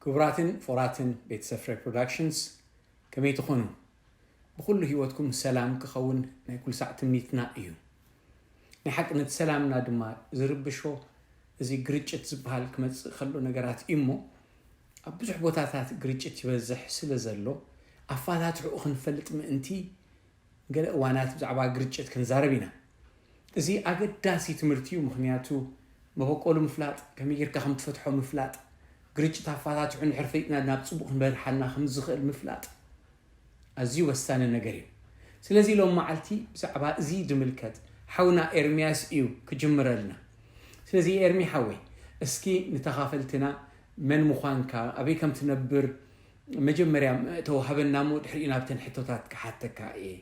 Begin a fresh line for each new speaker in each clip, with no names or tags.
كبراتن فوراتن بيت سفر برودكشنز كمي تخونو بكل هيوتكم سلام كخون كل ساعة تمنيتنا إيو نحق نتسلامنا دما زربشو زي قريتشت زبهال كما خلو نقرات إمو أبزح بوتاتات قريتشت يوزح سلزلو أفادات رؤخ نفلت من انتي قال وانات بزعبا قريتشت كنزاربينا زي أقد داسي تمرتيو مخنياتو ما بقولو مفلات كمير كخم تفتحو مفلات قريتشت أفادات عن حرفيتنا نابصبوخ نبرحالنا خمزخ المفلات أزي وستانا نقريو سلازي لو معلتي بزعبا زي دملكت حونا إرمياس إيو كجمر لنا سلازي إرمي حوي اسكي نتخافلتنا من مخانكا أبي كم تنبر مجمريا توهبنا مود حرينا بتنحتوتات كحتكا إيه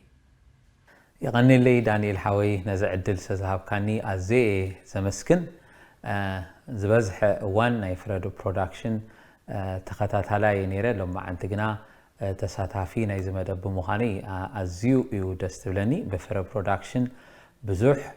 يغني لي دانيال حوي نزع الدل سزهاب كاني أزي زمسكن زبزح وان نايفردو برودكشن تخطات هلاي نيرة لما عندنا تساتافي نايز مدب مخاني أزيو إيو دستولاني بفر برودكشن بزوح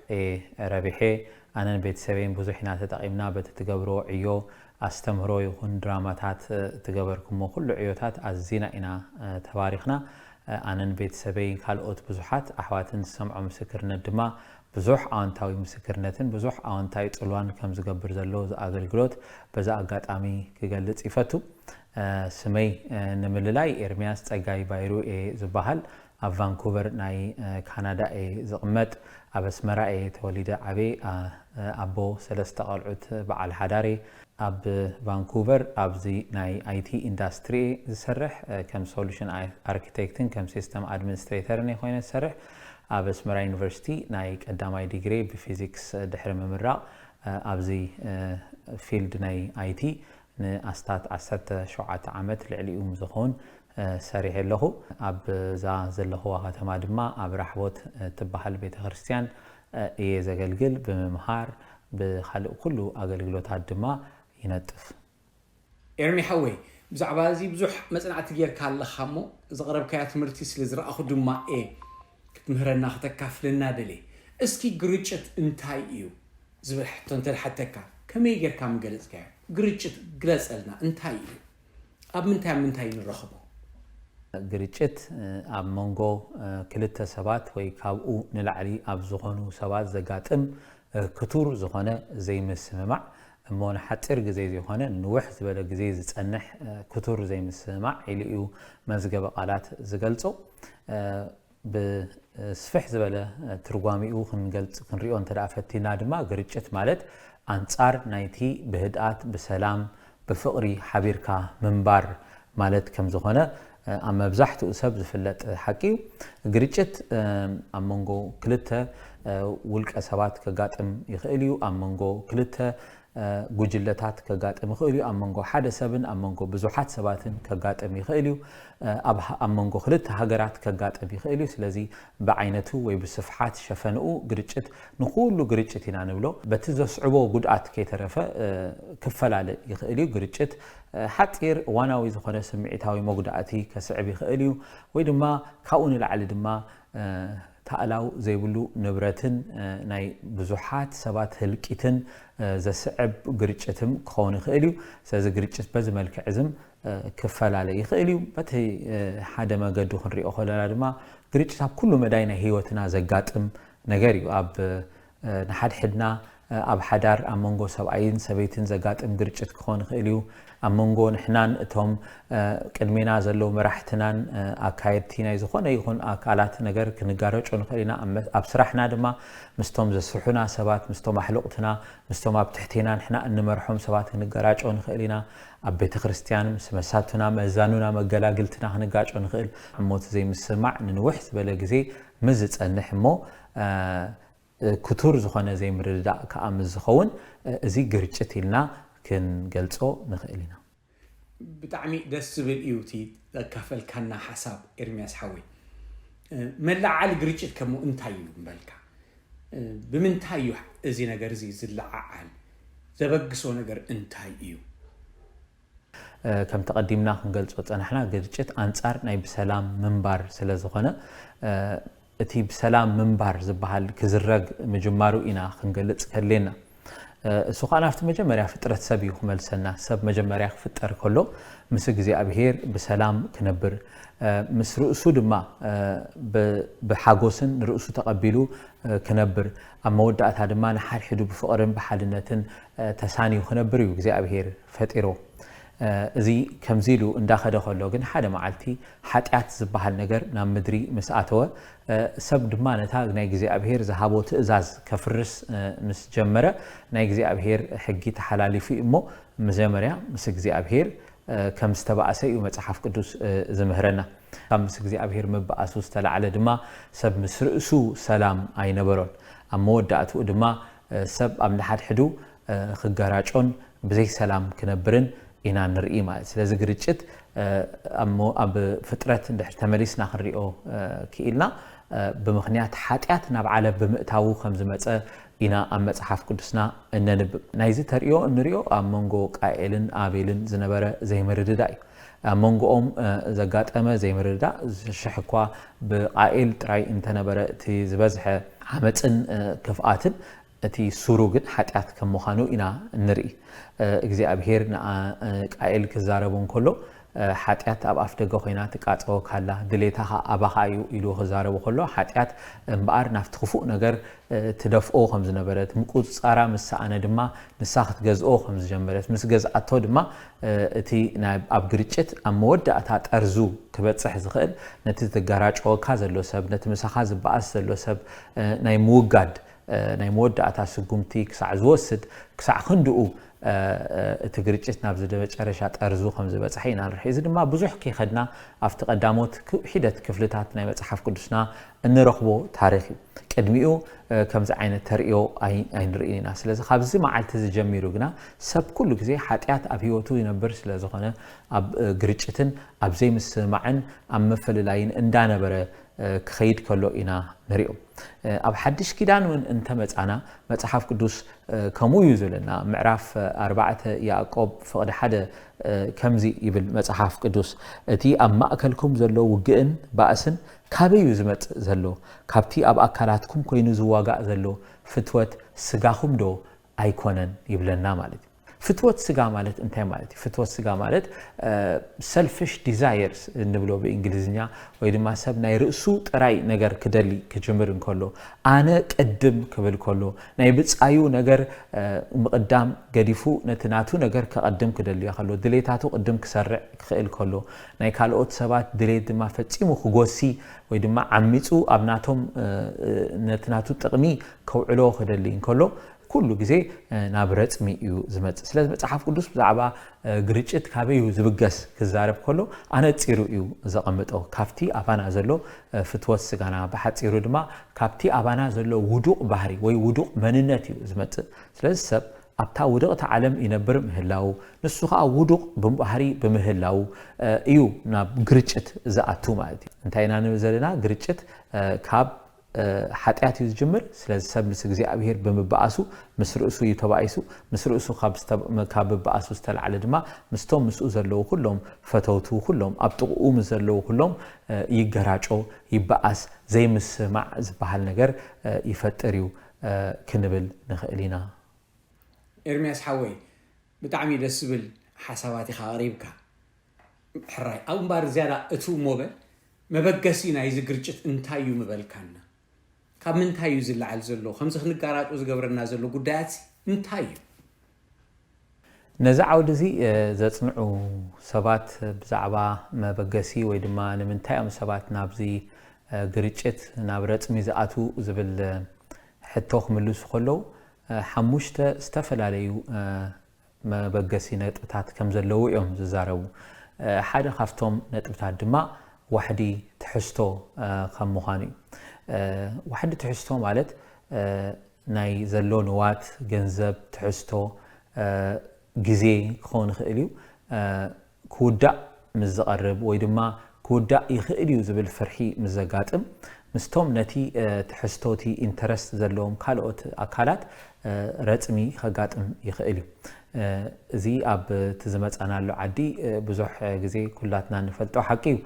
ربيحي أنا بيت سبين بزوحنا تتقيمنا بتتقبرو عيو أستمرو يكون دراماتات تقبركم وكل عيوتات أزينا إنا تباريخنا أنا بيت سبين كالوت بزوحات أحواتن سمعو مسكرنا الدماء بزوح آنتاوي مسكرنتن بزوح آنتاوي تقلوان كم زقبر زلوز أغلقلوت بزا أقات آمي كغلت إفتو سمي نمللاي إرمياس تقاي بايرو زباهل أب فانكوفر ناي كندا زقمت أب اسمرا توليد عبي أبو سلسة قلعت بعال حداري أب فانكوفر أب زي ناي IT industry زسرح كم solution architecting كم system administrator ني خوين زسرح أب اسمرا university ناي قداماي ديجري بفيزيكس دحر ممرا أب زي فيلد ناي IT نأستات عسات شعات عمت لعليهم زخون سريح له أب زا زله وهاتما دما أب رحبوت تبحل بيت خريستيان إيه زقلقل بمهار بخلق كله أقلقلوت هادما ينطف
إرمي حوي بزعبازي بزوح مثلا عتجير كالله خامو زغرب كيات مرتي سلزر أخو دما إيه كتمهرنا ختكافلنا دلي اسكي قريتشت انتاي إيو زبل حتى انت حتكا كم يجير كام جلس كيا قريتشت جلس لنا انتاي إيو أب منتاي نرخبو
قريتشت أب مونغو كلتا سبات ويكابو نلعلي أب زغونو سبات زقاتم كتور زغونة زي مسمع مون حتر جزيز يخانة نوح زبالة جزيز تنح كتور زي مسمع إليو مزجب قالات زقلتو بسفح زبالة ترقامي أو خنريون ترافت نادما قريتشت مالت أنصار نايتي بهدات بسلام بفقري حبيركا منبار مالت كم زخانة أما بزحت أسب زفلت حكيو قريتشت أمونغو كلتا ولك أسبات كقاتم يخيليو أمونغو كلتا جوجلتات كقاتم يخيليو أمونغو حدا سبن أمونغو بزوحات سباتن كقاتم يخيليو أمونغو خلت هجرات كقاتم يخيليو سلازي بعينته وبصفحات شفنقو قريتشت نقول قريتشت هنا نبلو بتزو صعوبة وجودات كي ترفع كفل على يخيليو قريتشت حتير وانا ويزخنا سمعتاوي موجوداتي كسعب يخيليو ويدما كون العلى دما تألاو زي بلو نبرتن ناي بزوحات سبات هلكيتن زسعب قريتشتم كون يخيليو ساز قريتشت بز ملك عزم كفل على يخيليو بتهي حدا ما قدو خنري أخلا دما قريتشت كل مداينة هيوتنا زقاتم نجاريو أب نحد حدنا أب حدار أمونغو سبعين سبيتن زقاتم قريتشت كون يخيليو أمونغو نحنان توم كلمينا زلو مرحتنان أكايرتينا يزخون يكون أكالات نجار كنجارج ونخلينا أبصرحنا دما مستوم زسرحنا سبات مستوم حلقتنا مستوم أبتحتينا نحنا نمرحهم سبات كنجارج ونخلينا أبيت خريستيان مساتنا مزانونا مجلاجلتنا هنجارج ونخل موت زي مسمع ننوح بلجزي مزت النحمو كتور زخنا زي مردا كأمز خون زي قريتشتيلنا كن جلسو نخيلنا
بتعمي دس بالإيوتي كفل كنا حساب إرمياس حوي ملا على قريتشت كمو انتايو مبالكا بمنتايو زي نجار زي زلع عال زبقسو نجار انتايو
كم تقدمنا خنجلسو نحنا قريتشت أنصار ناي بسلام منبار سلازخنا اتي بسلام منبار زبحال كزرق مجمارو إنا خنجلس كلنا سوق أنا في مجمرة فترة سبي وخمل سنة سب مجمرة فترة كله مسك زي أبهير بسلام كنبر مس رؤسو دما بحاجوسن رؤسو تقبلو كنبر أما ودعت هذا ما نحل حدو بفقرن بحالنتن تساني وخنبر يجزي أبهير فتيرو زي كم زيلو انداخل دخلوا جن حدا معلتي حتى زبها النجر نام مدري مسأتوا سب دمانة هذا نيجزي أبهير ذهبوا تأزاز كفرس مس جمرة نيجزي أبهير حقي تحلالي في إمه مزمرة مسجزي أبهير كم استبع سيء ومتحف قدوس زمهرنا كم مسجزي أبهير مبقى سوستلا على دما سب مسرسو سلام أين برون أمود دعتو دما سب أم لحد حدو خجراجون بزي سلام كنبرن إنا نرئي ما سلازم قريتشت أمو أب فترة ده تمارس نخريو كإلنا بمخنيات حاتيات نبعله بمتاو خمس متى إنا أم متحف قدسنا إن نايز تريو نريو أمونجو قائلن آبيلن زنبرة زي مردداي أمونجو زجات أما زي مردا شحكوا بقائل تراي إنت نبرة تزبزح عمتن كفآتن أتي سروقن حاتيات كم مخانو إنا نرئي إجزاء أبهير قائل كزاربون كله حاتيات أب أفتقو خينا تقاطعو كلا دليتها أباهايو إلو خزاربو كله حاتيات مبار نفتخفو نجر تدفعو خمس نبرت مكوت صارا مساعنا دما نساخت جزء خمس جنبرت مس جزء أتو دما تي نايب أبجريتشت أمود أتات أرزو كبتصح زخل نتيجة الجراج أو كذا لو سب نتمسخاز بأس لو سب ناي موجد ناي مود أتاس قمتي كسع زوسد كسع خندقو تجريتشت نابز دمج أرشات أرزو خمس بتصحين على الحيز دما بزح كي خدنا أفتق قدامات حدة كفلتات ناي متحف قدسنا نرخبو تاريخي قدميو كم زعين تريو أين رئينا سلازم خابزي ما على تزجميرو جنا سب كل جزء حاتيات أبيوتو ينبر سلازم خنا أب جريتشتن أب زي مسمعن أم مفل لاين إندانا برا كخيد كله إنا نريو أب حدش كدان من أنت متأنا متحف قدوس كمو يزولنا معرف 4 يعقوب فقد حدا كمزي يبل متحف قدوس تي أما أكلكم زلو وجئن بأسن كابي يزمت زلو كابتي أب أكلاتكم كوينو زواجا زلو فتوة سجاهم دو أيقونن يبلنا مالتي فتوة سجا مالت انتهى مالتي فتوة سجا مالت selfish desires نبلو بإنجليزية وإذا ما سبنا يرأسو تراي نجار كدلي كجمرن كله أنا قدم قبل كله نايبتس أيو نجار مقدام قديفو نتناتو نجار كقدم كدلي خلو دليتاتو قدم كسرع خيل كله ناي كالوت سبات دليت ما فتيمو خجوسي وإذا ما عميتو أبناتهم نتناتو تقمي كوعلو كدلي كله كل جزء نابرت ميو زمت سلازم متحف قدوس بزعبا غريتشت كابيو زبغس كزارب كله انا تصيرو يو زقمطو كافتي ابانا زلو فتوس سغانا بحصيرو دما كافتي ابانا زلو ودوق بحري وي ودوق مننت يو زمت سلاز سب ابتا ودقت عالم ينبر مهلاو نسو خا ودوق بمبحري بمهلاو يو نا غريتشت زاتو مالتي انتينا نزلنا غريتشت كاب حاتيات يجمر سلازم سب مسجزي أبهير بمبعثو مسرؤسو يتبعيسو مسرؤسو كاب ببعثو استل على دما مستوم مسؤول زلوا كلهم فتوتو كلهم أبتقوا مزلوا كلهم يجراجو يبعث زي مسمع زبحال نجر يفتريو كنبل نخلينا
إرمياس حوي بتعمي دسبل حساباتي خاريبك حراي أو مبار زيادة أتو موبل مبقسينا يزقرجت انتايو مبالكانا كاب من تايو زل على زلو خمسة خنقارات وزقبرنا زلو قداتي من تايو
نزعو دزي زتصنعو سبات بزعبا مبقسي ويدما من تايم سبات نابزي قريتشت نابرت ميزاتو زبل حتوخ ملوس خلو حموشتا استفل عليو مبقسي نتبتات كم زلو يوم ززارو حدا خافتهم نتبتات دما وحدي تحستو خم مخاني وحدي تحستو مالت ناي زلو نوات جنزب تحستو جزي خون خيليو كودا مزقرب ويدما كودا يخيليو زبل فرحي مزقاتم مستوم نتي تحستوتي انترست زلهم كالوت أكالات رتمي خجاتم يخيلي زي أب تزمت أنا لو عدي بزح جزي كلاتنا نفلتو حكيو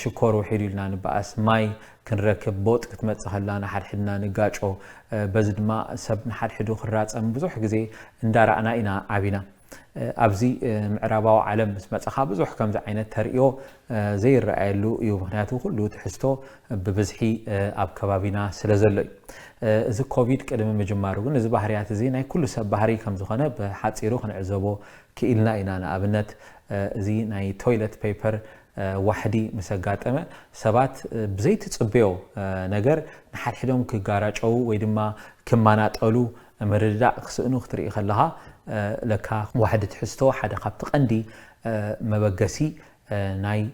شكر وحيد لنا نبأس ماي كنركب بوت كتمت سهلنا حد حدنا نجاجو بزد ما سب حد حدو خرات أم بزح جزي ندار أنا إنا عبينا أبزي معرباو عالم مسمى تخابز وحكم زي عينة تريو زي الرأيلو يومناتو كله تحستو ببزحي أب كبابينا سلزلي إذا كوفيد كده مجمعرون إذا بحريات زينة كل سب بحري كم زخانة بحث يروحن عزبو كإلنا إننا أبنت زي ناي تويلت بيبر وحدي مسجات أما سبات بزيت تصبيو نجار نحل حدهم كجاراج أو ويدما كمانات أولو مرجع خسئنو اختري خلها لك واحد تحسته حد خبط عندي مبجسي ناي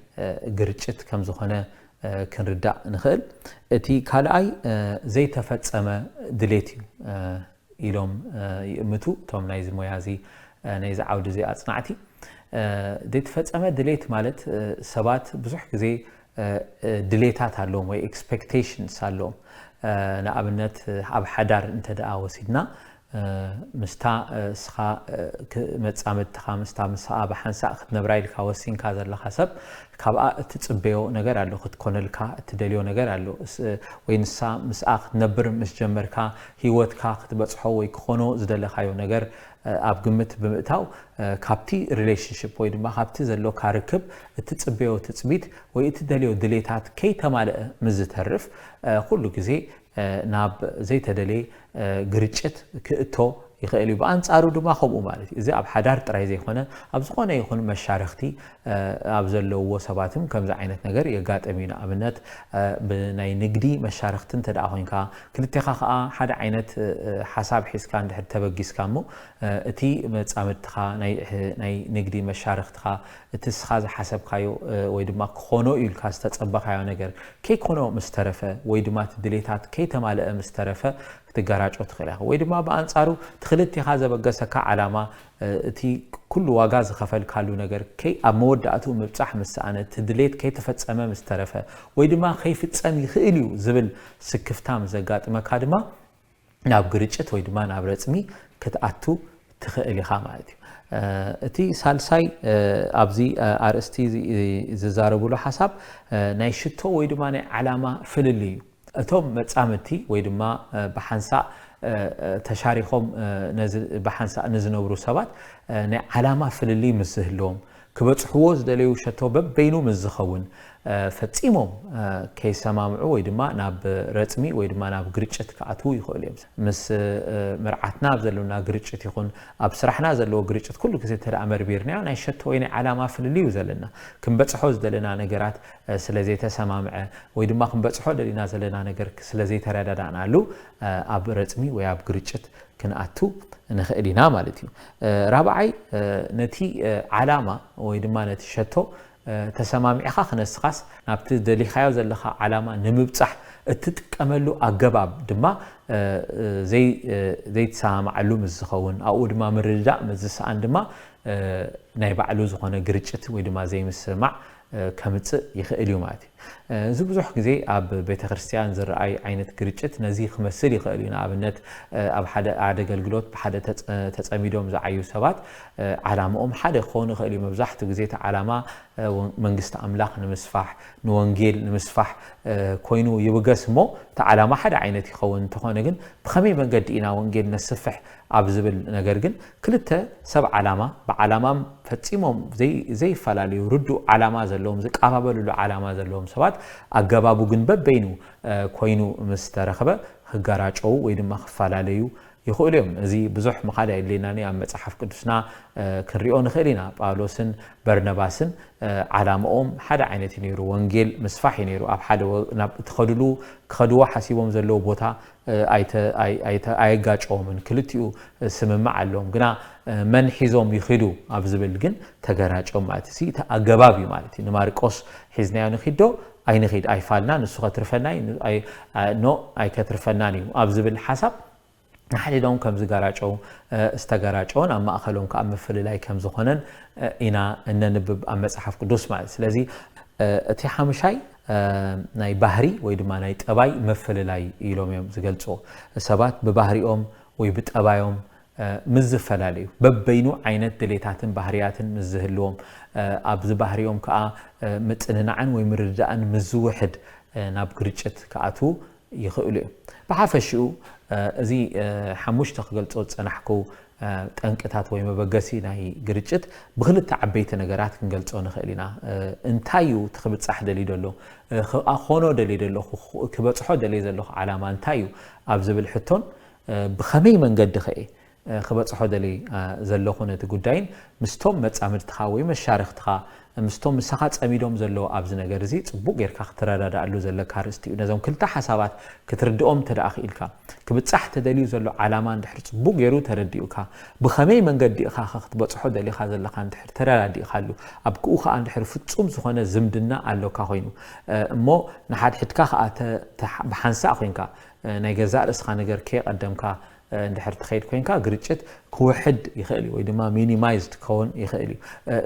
جرتشت كم زخانة كنردع نخل تي كالاي زي تفتسما دليتي إلهم يمتو توم نايز مويازي نايز عود زي أصنعتي دي تفتسما دليت مالت سبات بزح زي دليتات هاللوم وي expectations هاللوم نقابلنت أب حدار انت دعا وسيدنا مستا سخا متصامت تخا مستا مسا بحنسا اخت نبرايل كا وسين كازر لخسب كابا تتصبيو ነገር አለው ክትኮነልካ ትደልዮ ነገር አለው ወይንሳ مساخ ነብር መስጀመርካ ህይወትካ ክትበጽሖ ወይ ክኾኖ ዝደለኻዮ ነገር ኣብ ግምት ብምእታው ካፕቲ ሪሌሽንሺፕ ወይ ድማ ካፕቲ ዘሎ ካርክብ እትጽበዮ ትጽቢት ወይ እትደልዮ ድሌታት ከይተማለአ ምዝተርፍ ኩሉ ግዜ ናብ ዘይተደለ ግርጭት ክእቶ يخيل يبقى أنصارو دما خبو مالتي إذا أب حدار تراي زي خنا أبزقنا يخون مشارختي أبزلوا وسباتهم كم زعينة نجار يقات أمينة أبنات بناي نجدي مشارختن تدعوين كا كل اتخاء حدا عينة حساب حس كان ده تبجيس كامو تي متعمد خا ناي نجدي مشارخت خا تسخاز حسب خايو ويدما خونو يلكاس تتصبح خايو نجار كي خونو مسترفة ويدما تدليتات كي تمال مسترفة تجارات أتخلها ويدما بأنصارو تخلت هذا بجسك علامة تي كل واجاز خفل كالو نجار كي أمود أتو مبتح مستعنة تدليت كي تفتس أمام مسترفة ويدما خيف تسمي خيليو زبل سكفتام زجات ما كادما نابجريتشت ويدما نابرتمي كتأتو تخلي خاماتي تي سالساي أبزي أرستي زاربولو حساب نايشتو ويدما علامة فللي أتوم متعمتي ويدما بحنسا تشاريخهم بحنسا نزنورو سبات علامة فللي مزهلهم كبتصحوز دليو شتو بينو مزخون فتيمهم كي سمامعو ويدما ناب رتمي ويدما ناب غريتشت كاتو يخول يمس مس مرعتنا بزلونا غريتشت يكون ابسرحنا زلو غريتشت كله كزي ترامر بيرنا ناي شتو وين علامه فللي وزلنا كنبصحوز دلنا نغرات سلازي تسمامع ويدما كنبصحو دلنا زلنا نغر سلازي ترادادانالو اب رتمي وي اب غريتشت كناتو نخئلينا مالتي رابعي نتي علامه ويدما نتي شتو تسمامي أخا خنسخاس نبت دلي خيال زلخا علامة نمبتصح تتكملوا أجباب دما زي تسامع علوم الزخون أو دما مرجع مزس عندما نايبع علوم زخونة جريتشت ودما زي مسمع كمت يخيلوا معتي زبزح زي أب بيت خريستيان زرعي عينة جريتشت نزي خمسة يخيلونا أبنت أب حدا عادة الجلوت بحدا تسميدهم زعيو سبات علامة حدا خون خيلي مبزحت جزيت علامة منجست أملاك نمسفح نوانجيل نمسفح كوينو يبقى مو تعلامة حدا عينة يخون تخونجن بخمي من قد إنا وانجيل نسفح أبزبل نجرجن كلته سبع علامة بعلامة فتيمهم زي فلالي يردوا علامة زلهم زي قابلوا علامة زلهم سبات أجابوا جنب بينو كوينو مسترخبة هجراج أو ويدما فلاليو يخولهم زي بزح مقالة اللي ناني عم تصحف قدسنا كريون خيرنا باولوسن برناباسن علامهم حدا عينة نيرو وانجيل مسفح نيرو أب حدا تخدلو خدوا حسيبهم زلوا بوتا أي جاج أو من كلتيو سمع لهم جنا من حزوم يخدو أبزبل جن تجراج أو ماتسي تأجبابي مالتي نماركوس حزني أنا خدو أي نخيد أي فالنا نسخة ترفناي أي نو أي كترفناني أبزبل حسب نحن دوم كم زجاج أو استجاج أو أما أخلون كأم فل لاي كم زخنن إنا إن نبب أم صحف قدوس مع السلازي እቲ ሓምሻይ ናይ ባህሪ ወይ ድማ ናይ ጠባይ መፈለላይ ኢሎም እዮም ዝገልጾ ሰባት ብባህሪኦም ወይ ብጠባዮም ምዝፈላለዩ በበይኑ ዓይነት ድሌታትን ባህሪያትን ምዝህልዎም ኣብዚ ባህሪኦም ከዓ ምጥንናዕን ወይ ምርዳእን ምዝውሕድ ናብ ግርጭት ከኣቱ ይኽእሉ እዮም ብሓፈሽኡ እዚ ሓሙሽተ ክገልጾ ዝጸናሕኩ ጠንቅታት ወይ መበገሲ ናይ ግርጭት ብክልተ ዓበይቲ ነገራት ክንገልጾ ንኽእል ኢና እንታዩ ትኽብጻሕ ደሊ ደሎ ኣኾኖ ደሊ ደሎ ክበጽሖ ደሊ ዘሎ ዓላማ እንታዩ ኣብ ዝብል ሕቶን ብኸመይ መንገዲ ኸ ክበጽሖ ደሊ ዘለኹ ነቲ ጉዳይን ምስቶም መጻምድትኻ ወይ መሻርክትኻ ምስቶም ምሳኻ ጸሚዶም ዘለዎ ኣብዚ ነገር እዚ ጽቡቕ ጌርካ ክትረዳዳሉ ዘለካ ርእስቲ እዩ ነዞም ክልተ ሓሳባት ክትርድኦም ተደኣኺልካ ክብጻሕ ተደልዩ ዘሎ ዓላማ እንድሕር ጽቡቕ ጌሩ ተረዲኡካ ብኸመይ መንገዲ ኢኻ ክትበጽሖ ደሊኻ ዘለካ እንድሕር ተረዳዲእካሉ ኣብ ክኡ ከዓ እንድሕር ፍጹም ዝኾነ ዝምድና ኣለካ ኮይኑ እሞ ንሓድሕድካ ከዓ ብሓንሳእ ኮይንካ ናይ ገዛእ ርእስኻ ነገር ከየቐደምካ እንድሕር ትኸይድ ኮይንካ ግርጭት ክውሕድ ይኽእል ወይ ድማ ሚኒማይዝድ ክኸውን ይኽእል እዩ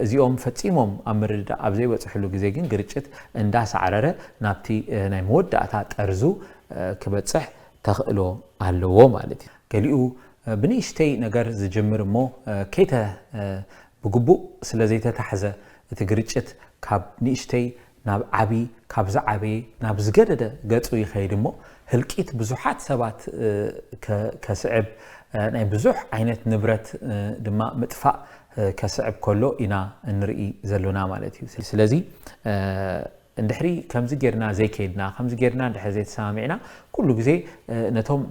እዚኦም ፈጺሞም ኣብ ምርዳእ ኣብ ዘይበጽሕሉ ግዜ ግን ግርጭት እንዳሰዓረረ ናብቲ ናይ መወዳእታ ጠርዙ ክበጽሕ ተኽእሎ ኣለዎ ማለት እዩ ገሊኡ ብንእሽተይ ነገር ዝጅምር እሞ ከይተ ብግቡእ ስለ ዘይተታሕዘ እቲ ግርጭት ካብ ንእሽተይ ናብ ዓቢ ካብ ዝዓበየ ናብ ዝገደደ ገጹ ይኸይድ እሞ ህልቂት ብዙሓት ሰባት ከስዕብ ናይ ብዙሕ ዓይነት ንብረት ድማ ምጥፋእ ከስዕብ ከሎ ኢና እንርኢ ዘሎና ማለት እዩ ስለዚ እንድሕሪ ከምዚ ጌርና ዘይከይድና ከምዚ ጌርና እንድሕር ዘይተሰማሚዕና ኩሉ ግዜ ነቶም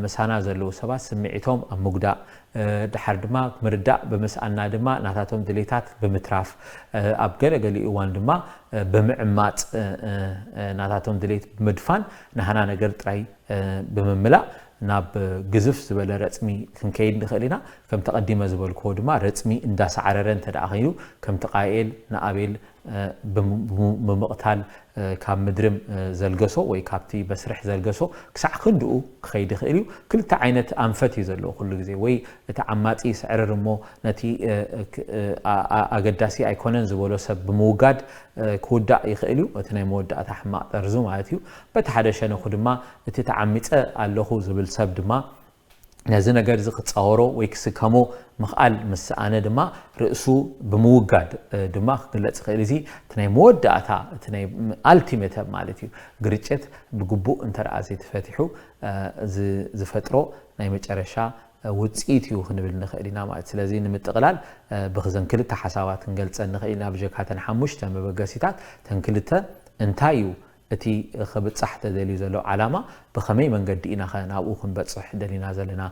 መሳና ዘለው ሰባት ስምዒቶም ኣብ ምጉዳእ ድሓር ድማ ምርዳእ ብምስኣና ድማ ናታቶም ድሌታት ብምትራፍ ኣብ ገለገሊ እዋን ድማ ብምዕማፅ ናታቶም ድሌት ብምድፋን ናህና ነገር ጥራይ ብምምላእ ናብ ግዝፍ ዝበለ ረጽሚ ክንከይድ ንኽእል ኢና ከም ተቐዲመ ዝበልክዎ ድማ ረጽሚ እንዳሰዓረረ እንተደኣ ኮይኑ ከም ተቃኤል ንኣቤል ብምቕታል ካብ ምድርም ዘልገሶ ወይ ካብቲ በስርሕ ዘልገሶ ክሳዕ ክንድኡ ክኸይድ ይኽእል እዩ ክልተ ዓይነት ኣንፈት እዩ ዘለዎ ኩሉ ግዜ ወይ እቲ ዓማጺ ስዕርር እሞ ነቲ ኣገዳሲ ኣይኮነን ዝበሎ ሰብ ብምውጋድ ክውዳእ ይኽእል እዩ እቲ ናይ መወዳእታ ሕማቕ ጠርዙ ማለት እዩ በቲ ሓደ ሸነኹ ድማ እቲ ተዓሚፀ ኣለኹ ዝብል ሰብ ድማ ነዚ ነገር ዝኽፃወሮ ወይ ክስከሞ ምኽኣል ምስኣነ ድማ ርእሱ ብምውጋድ ድማ ክግለጽ ይኽእል እዚ እቲ ናይ መወዳእታ እቲ ናይ ኣልቲሜት ማለት እዩ ግርጭት ብግቡእ እንተደኣ ዘይተፈቲሑ ዝፈጥሮ ናይ መጨረሻ ውጽኢት እዩ ክንብል ንኽእል ኢና ማለት ስለዚ ንምጥቕላል ብኽዘን ክልተ ሓሳባት ክንገልጸ ንኽእል ኢና ብጀካተን ሓሙሽተ መበገሲታት ተን ክልተ እንታይ እዩ እቲ ክብጻሕ ተደልዩ ዘሎ ዓላማ ብኸመይ መንገዲ ኢና ናብኡ ክንበጽሕ ደሊና ዘለና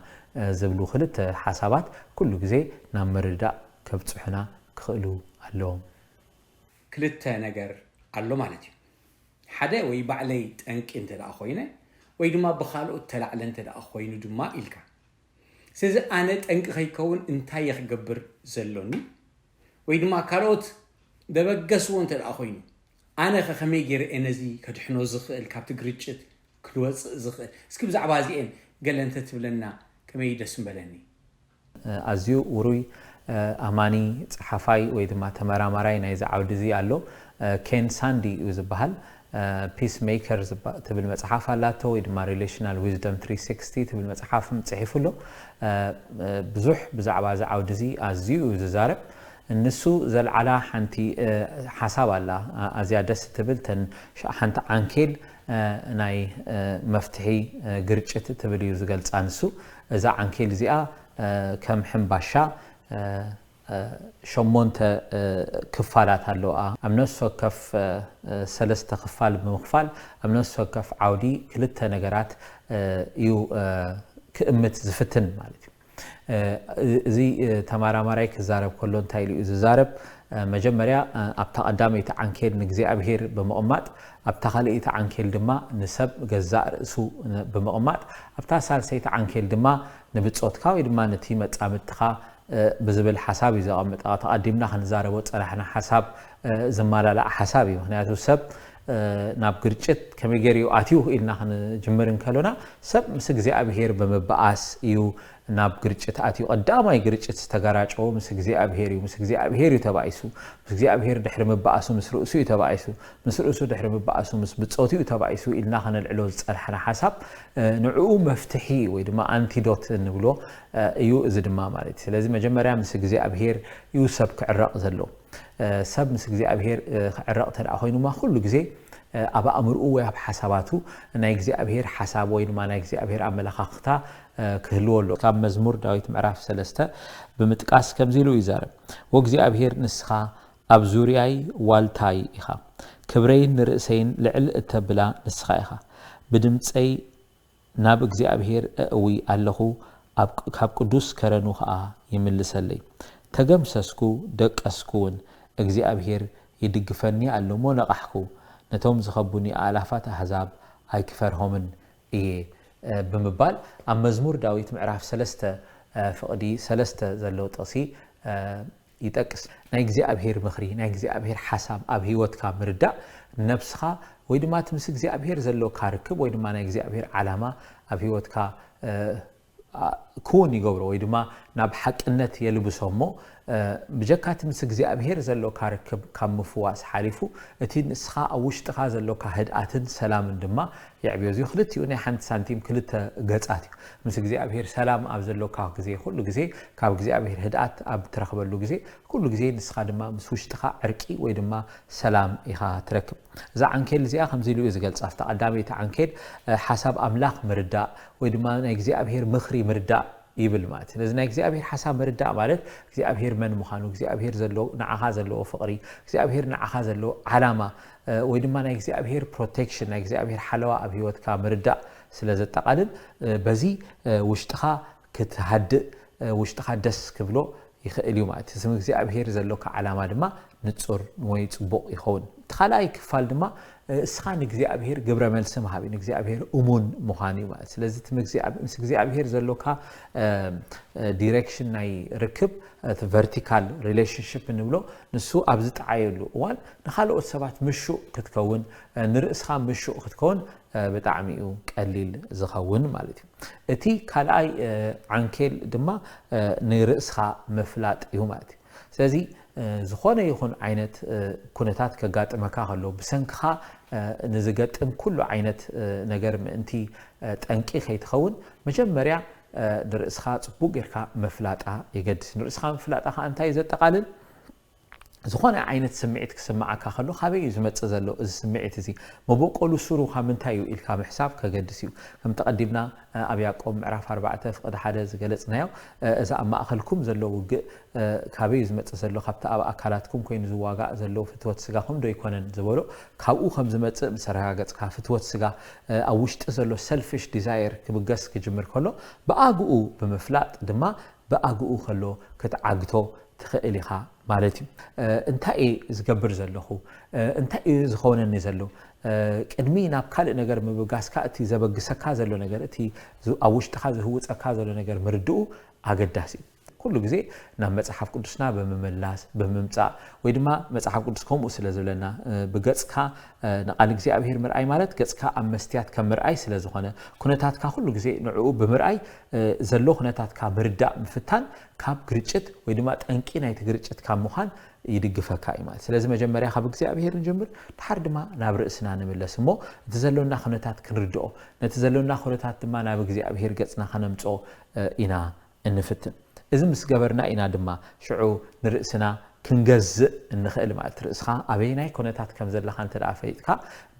ዝብሉ ክልተ ሓሳባት ኩሉ ግዜ ናብ ምርዳእ ከብጽሑና ክኽእሉ ኣለዎም
ክልተ ነገር ኣሎ ማለት እዩ ሓደ ወይ ባዕለይ ጠንቂ እንተደኣ ኮይነ ወይ ድማ ብኻልኦት ተላዕለ እንተደኣ ኮይኑ ድማ ኢልካ ስለዚ ኣነ ጠንቂ ከይከውን እንታይ ክገብር ዘሎኒ ወይ ድማ ካልኦት ደበገስዎ እንተደኣ ኮይኑ ኣነ ከመይ ጌረ ነዚ ከድሕኖ ዝኽእል ካብቲ ግርጭት ክልወፅእ ዝኽእል እስኪ ብዛዕባ እዚአን ገለ እንተ ትብለና ከመይ ደስ ምበለኒ
ኣዝዩ ውሩይ ኣማኒ ፀሓፋይ ወይ ድማ ተመራማራይ ናይ ዝዓውዲ እዚ ኣሎ ኬን ሳንዲ እዩ ዝበሃል ፒስ ሜከር ትብል መጽሓፍ ኣላቶ ወይ ድማ ሪሌሽናል ዊዝደም 360 ትብል መጽሓፍም ጽሒፉሎ ብዙሕ ብዛዕባ ዝዓውዲ እዚ ኣዝዩ ዝዛረብ ንሱ ዘልዓላ ሓንቲ ሓሳብ ኣላ ኣዝያ ደስ ትብል ተን ሓንቲ ዓንኬል ናይ መፍትሒ ግርጭት ትብል እዩ ዝገልጻ ንሱ እዛ ዓንኬል እዚኣ ከም ሕምባሻ ሸሞንተ ክፋላት ኣለዋ ኣብ ነፍሲ ወከፍ ሰለስተ ክፋል ብምኽፋል ኣብ ነፍሲ ወከፍ ዓውዲ ክልተ ነገራት እዩ ክእምት ዝፍትን ማለት እዩ እዚ ተማራማራይ ክዛረብ ከሎ እንታይ እዩ ዝዛረብ መጀመርያ ኣብታ ቀዳመይቲ ዓንኬል ንእግዚአብሔር ብምቕማጥ ኣብታ ካልአይቲ ዓንኬል ድማ ንሰብ ገዛእ ርእሱ ብምቕማጥ ኣብታ ሳልሰይቲ ዓንኬል ድማ ንብጾትካ ወይ ድማ ነቲ መጻምድትኻ ብዝብል ሓሳብ እዩ ዘቐምጥ ተቐዲምና ክንዛረቦ ፀናሕና ሓሳብ ዝመላላእ ሓሳብ እዩ ምክንያቱ ሰብ ናብ ግርጭት ከመገሪው አትዩ ኢልና ጅምርን ከሎና ሰብ ምስ እግዚአብሔር በመባአስ እዩ ናብ ግርጭት አትዩ ቀዳማይ ግርጭት ተጋራጮ ምስ እግዚአብሔር እዩ ምስ እግዚአብሔር ተባይሱ ምስ እግዚአብሔር ድሕሪ መባአሱ ምስ ርእሱ ተባይሱ ምስ ርእሱ ድሕሪ መባአሱ ምስ ብጾቱ ተባይሱ ኢልና ከነልዕሎ ዝጸልሐና ሐሳብ ንዑ መፍትሒ ወይ ድማ አንቲዶት ንብሎ እዩ እዚ ድማ ማለት ስለዚህ መጀመሪያ ምስ እግዚአብሔር እዩ ሰብ ክዕረቕ ዘሎ ሰብ ምስ እግዚአብሔር ክዕረቕ ተዳ ኮይኑማ ኩሉ ግዜ አባ አምርኡ ወይ አብ ሐሳባቱ ናይ እግዚአብሔር ሐሳብ ወይ ድማ ናይ እግዚአብሔር አመለኻኽታ ክህልወሎ ካብ መዝሙር ዳዊት ምዕራፍ 3 ብምጥቃስ ከምዚሉ ይዛረብ ወእግዚአብሔር ንስኻ ኣብ ዙርያይ ዋልታይ ኢኻ ክብረይን ርእሰይን ልዕል እተብላ ንስኻ ኢኻ ብድምፀይ ናብ እግዚአብሔር እዊ ኣለኹ ካብ ቅዱስ ከረኑ ከዓ ይምልሰለይ ተገምሰስኩ ደቀስኩውን እግዚአብሔር ይድግፈኒ ኣለሞ ነቃሕኩ ነቶም ዝኸቡኒ አላፋት አሕዛብ ኣይክፈርሆምን እየ ብምባል ኣብ መዝሙር ዳዊት ምዕራፍ 3 ፍቅዲ 3 ዘለው ጥቅሲ ይጠቅስ ናይ እግዚአብሔር ምኽሪ ናይ እግዚአብሔር ሐሳብ ኣብ ህይወትካ ምርዳእ ነፍስኻ ወይ ድማ ትምስ እግዚአብሔር ዘለው ካርክብ ወይ ድማ ናይ እግዚአብሔር ዓላማ ኣብ ህይወትካ كون يقبره ويدما ناب حقنت يلبسومو بجكات مس እግዚአብሔር ዘሎ ካርክብ ካብ ምፍዋስ ሓሊፉ እቲ ንስኻ አውሽጥኻ ዘሎ ካህድአትን ሰላምን ድማ يعبيو زي خلتيو ናይ ሓንቲ ሳንቲም ክልተ ገጻት እዩ ምስ እግዚአብሔር ሰላም ኣብ ዘሎ ካ ግዜ ሁሉ ግዜ ካብ እግዚአብሔር ህድአት ኣብ ትረክበሉ ግዜ ሁሉ ግዜ ንስኻ ድማ ምስ ውሽጥኻ ዕርቂ ወይ ድማ ሰላም ኢኻ ትረክብ እዛ አንኬል እዚኣ ከምዚ ኢሉ ዝገልጻ ተቀዳሚት አንኬል ሐሳብ አምላኽ ምርዳእ ወይ ድማ ናይ እግዚአብሔር ምኽሪ ምርዳእ ይብል ማለት ስለዚህ ናይ እግዚአብሔር ሐሳብ ምርዳእ ማለት እግዚአብሔር መን ምዃኑ እግዚአብሔር ዘሎ ንዓኻ ዘሎ ፍቅሪ እግዚአብሔር ንዓኻ ዘሎ ዓላማ ወይ ድማ ናይ እግዚአብሔር ፕሮቴክሽን ናይ እግዚአብሔር ሓለዋ ኣብ ህይወትካ ምርዳእ ስለዘጠቃልል በዚ ውሽጥኻ ክትሃድእ ውሽጥኻ ደስ ክብሎ ይኽእል እዩ ማለት ስም እግዚአብሔር ዘሎካ ዓላማ ድማ ንጹር ወይ ጽቡቕ ይኸውን ተኻላይ ክፋል ድማ እስኻን እግዚአብሔር ግብረ መልስ መሃቢን እግዚአብሔር እሙን ምዃኑ ማለት ስለዚህ ምስ እግዚአብሔር ዘሎካ ዲሬክሽን ናይ ርክብ ቨርቲካል ሪሌሽንሺፕ ንብሎ ንሱ ኣብ ዝጣዓየሉ እዋን ንኻልኦት ሰባት ምሹእ ክትከውን ንርእስኻ ምሹእ ክትከውን በጣዕሚ እዩ ቀሊል ዝኸውን ማለት እዩ እቲ ካልኣይ ዓንኬል ድማ ንርእስኻ መፍላጥ እዩ ማለት እዩ ስለዚህ ዝኾነ ይኹን ዓይነት ኩነታት ከጋጥመካ ከሎ ብሰንክኻ ንዝገጥም ኩሉ ዓይነት ነገር ምእንቲ ጠንቂ ከይትኸውን መጀመርያ ንርእስኻ ጽቡቕ ጌርካ መፍላጣ የገድስ ንርእስኻ መፍላጣኻ እንታይ ዘጠቃልል ዝኾነ ዓይነት ስምዒት ክስማዓካ ከሎ ካበይ ዝመጽእ ዘሎ እዚ ስምዒት እዚ መበቆሉ ስሩ ከምንታይ እዩ ኢልካ ምሕሳብ ከገድስ እዩ ከም ተቀዲምና ኣብ ያዕቆብ ምዕራፍ 4 ፍቅዲ 1 ዝገለጽናዮ እዛ ኣብ ማእኸልኩም ዘሎ ውግእ ካበይ ዝመጽእ ዘሎ ካብቲ ኣብ ኣካላትኩም ኮይኑ ዝዋጋእ ዘሎ ፍትወት ስጋኹም ዶ ይኮነን ዝበሎ ካብኡ ከም ዝመጽእ ብሰረጋገጽካ ፍትወት ስጋ ኣብ ውሽጢ ዘሎ ሰልፊሽ ዲዛይር ክብገስ ክጅምር ከሎ ብኣግኡ ብምፍላጥ ድማ ብኣግኡ ከሎ ክትዓግቶ ትኽእል ኢኻ ማለት እዩ እንታይ ዝገብር ዘለኹ እንታይ ዝኸውነኒ ዘሎ ቅድሚ ናብ ካልእ ነገር ምብጋስካ እቲ ዘበግሰካ ዘሎ ነገር እቲ ኣብ ውሽጥኻ ዝህውፀካ ዘሎ ነገር ምርድኡ ኣገዳሲ ኩሉ ግዜ ናብ መጽሓፍ ቅዱስና በመመላስ በመምጻእ ወይ ድማ መጽሓፍ ቅዱስ ከምኡ ስለ ዝብለና ብገጽካ ንቃል እግዚአብሔር ምርአይ ማለት ገጽካ ኣብ መስትያት ከም ምርአይ ስለ ዝኾነ ኩነታትካ ኩሉ ግዜ ንዕኡ ብምርአይ ዘሎ ኩነታትካ ምርዳእ ምፍታን ካብ ግርጭት ወይ ድማ ጠንቂ ናይቲ ግርጭት ካብ ምዃን ይድግፈካ እዩ ማለት ስለዚህ መጀመርያ ካብ እግዚአብሔር ንጀምር ድሓር ድማ ናብ ርእስና ንምለስ እሞ እቲ ዘሎና ኩነታት ክንርድኦ ነቲ ዘሎና ኩነታት ድማ ናብ እግዚአብሔር ገጽና ከነምጽኦ ኢና እንፍትን እዚ ምስ ገበርና ኢና ድማ ሽዑ ንርእስና ክንገዝእ እንኽእል ማለት ርእስኻ ኣበይናይ ኩነታት ከም ዘለኻ እንተዳ ፈይጥካ